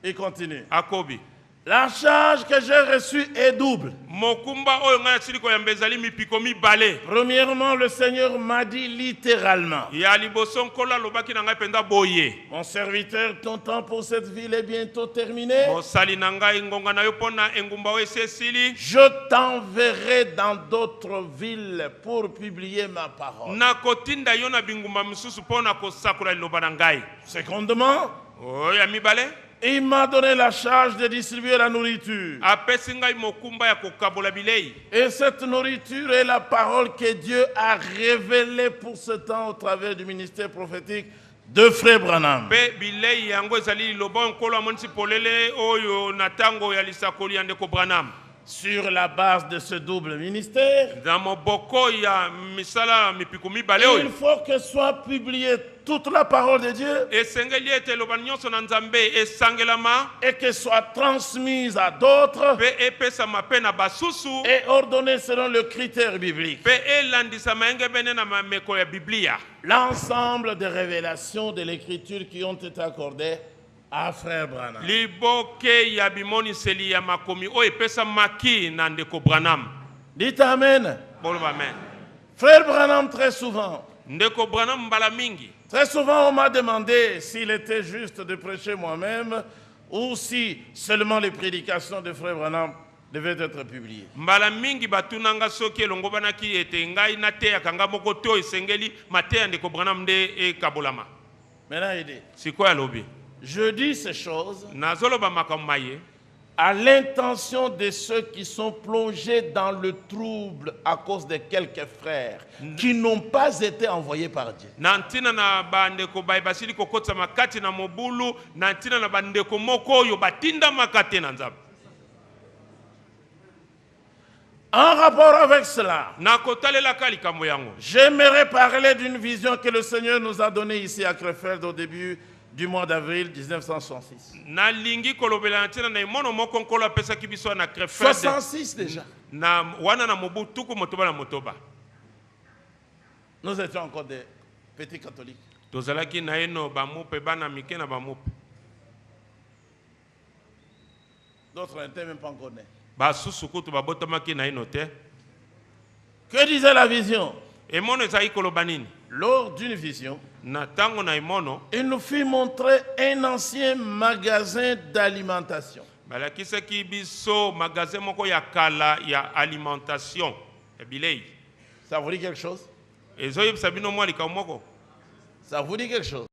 Il continue. Akobi. La charge que j'ai reçue est double. Mokumba oyo ngai asili koyamba ezali mipiko mibale. Premièrement, le Seigneur m'a dit littéralement: Ya liboso nkolo alobaki na ngai mpenza boye. mon serviteur, ton temps pour cette ville est bientôt terminé. Mosali na ngai ngonga na yo mpona engumba oyo esi esili. Je t'enverrai dans d'autres villes pour publier ma parole. Nakotinda yo na bingumba misusu mpona kosakola liloba na ngai. Secondement, Oyo ya mibale. il m'a donné la charge de distribuer la nourriture. Apesi ngai mokumba ya kokabola bilei. Et cette nourriture est la parole que Dieu a révélée pour ce temps au travers du ministère prophétique de Frère Branham. Pe bilei yango ezali liloba nkolo amonisi polele oyo na tango ya lisakoli ya ndeko Branham. Sur la base de ce double ministère, Na moboko ya misala mipiko mibale il oyo. faut que soit publiée toute la parole de Dieu Esengeli ete eloba nyonso na nzambe esangelama. et qu'elle soit transmise à d'autres Pe epesama pe na basusu. et ordonnée selon le critère biblique. Pe elandisama engebene na mameko ya Biblia. L'ensemble des révélations de l'écriture qui ont été accordées à Frère Branham. Liboke ya bimoniseli ya makomi oyo epesamaki na ndeko Branham. Dites Amen. Boloba amen. Frère Branham, très souvent, Très souvent on m'a demandé s'il était juste de prêcher moi-même ou si seulement les prédications de Frère Branham devaient être publiées. Mbala mingi batunanga soki elongo banaki ete ngai na te akanga moko to esengeli mateya ndeko Branham nde ekabolama. Maintenant il dit, Sikoya lobi. je dis ces choses Nazoloba makambo maye. à l'intention de ceux qui sont plongés dans le trouble à cause de quelques frères qui n'ont pas été envoyés par Dieu. Nantina na bandeko bai basili kokotsa makati na mobulu, nantina na bandeko moko yo batinda makate na nzambe. En rapport avec cela, j'aimerais parler d'une vision que le Seigneur nous a donnée ici à Krefeld au début du mois d'avril 1966. 66 déjà. Nous étions encore des petits catholiques. D'autres n'étaient même pas encore nés. Que disait la vision? Lors d'une vision, na ntango na imono il nous fit montrer un ancien magasin d'alimentation. balakisaki biso magasin moko ya kala ya alimentation ya bilei. Ça vous dit quelque chose? ezoyebisa bino mwa likambo moko. Ça vous dit quelque chose?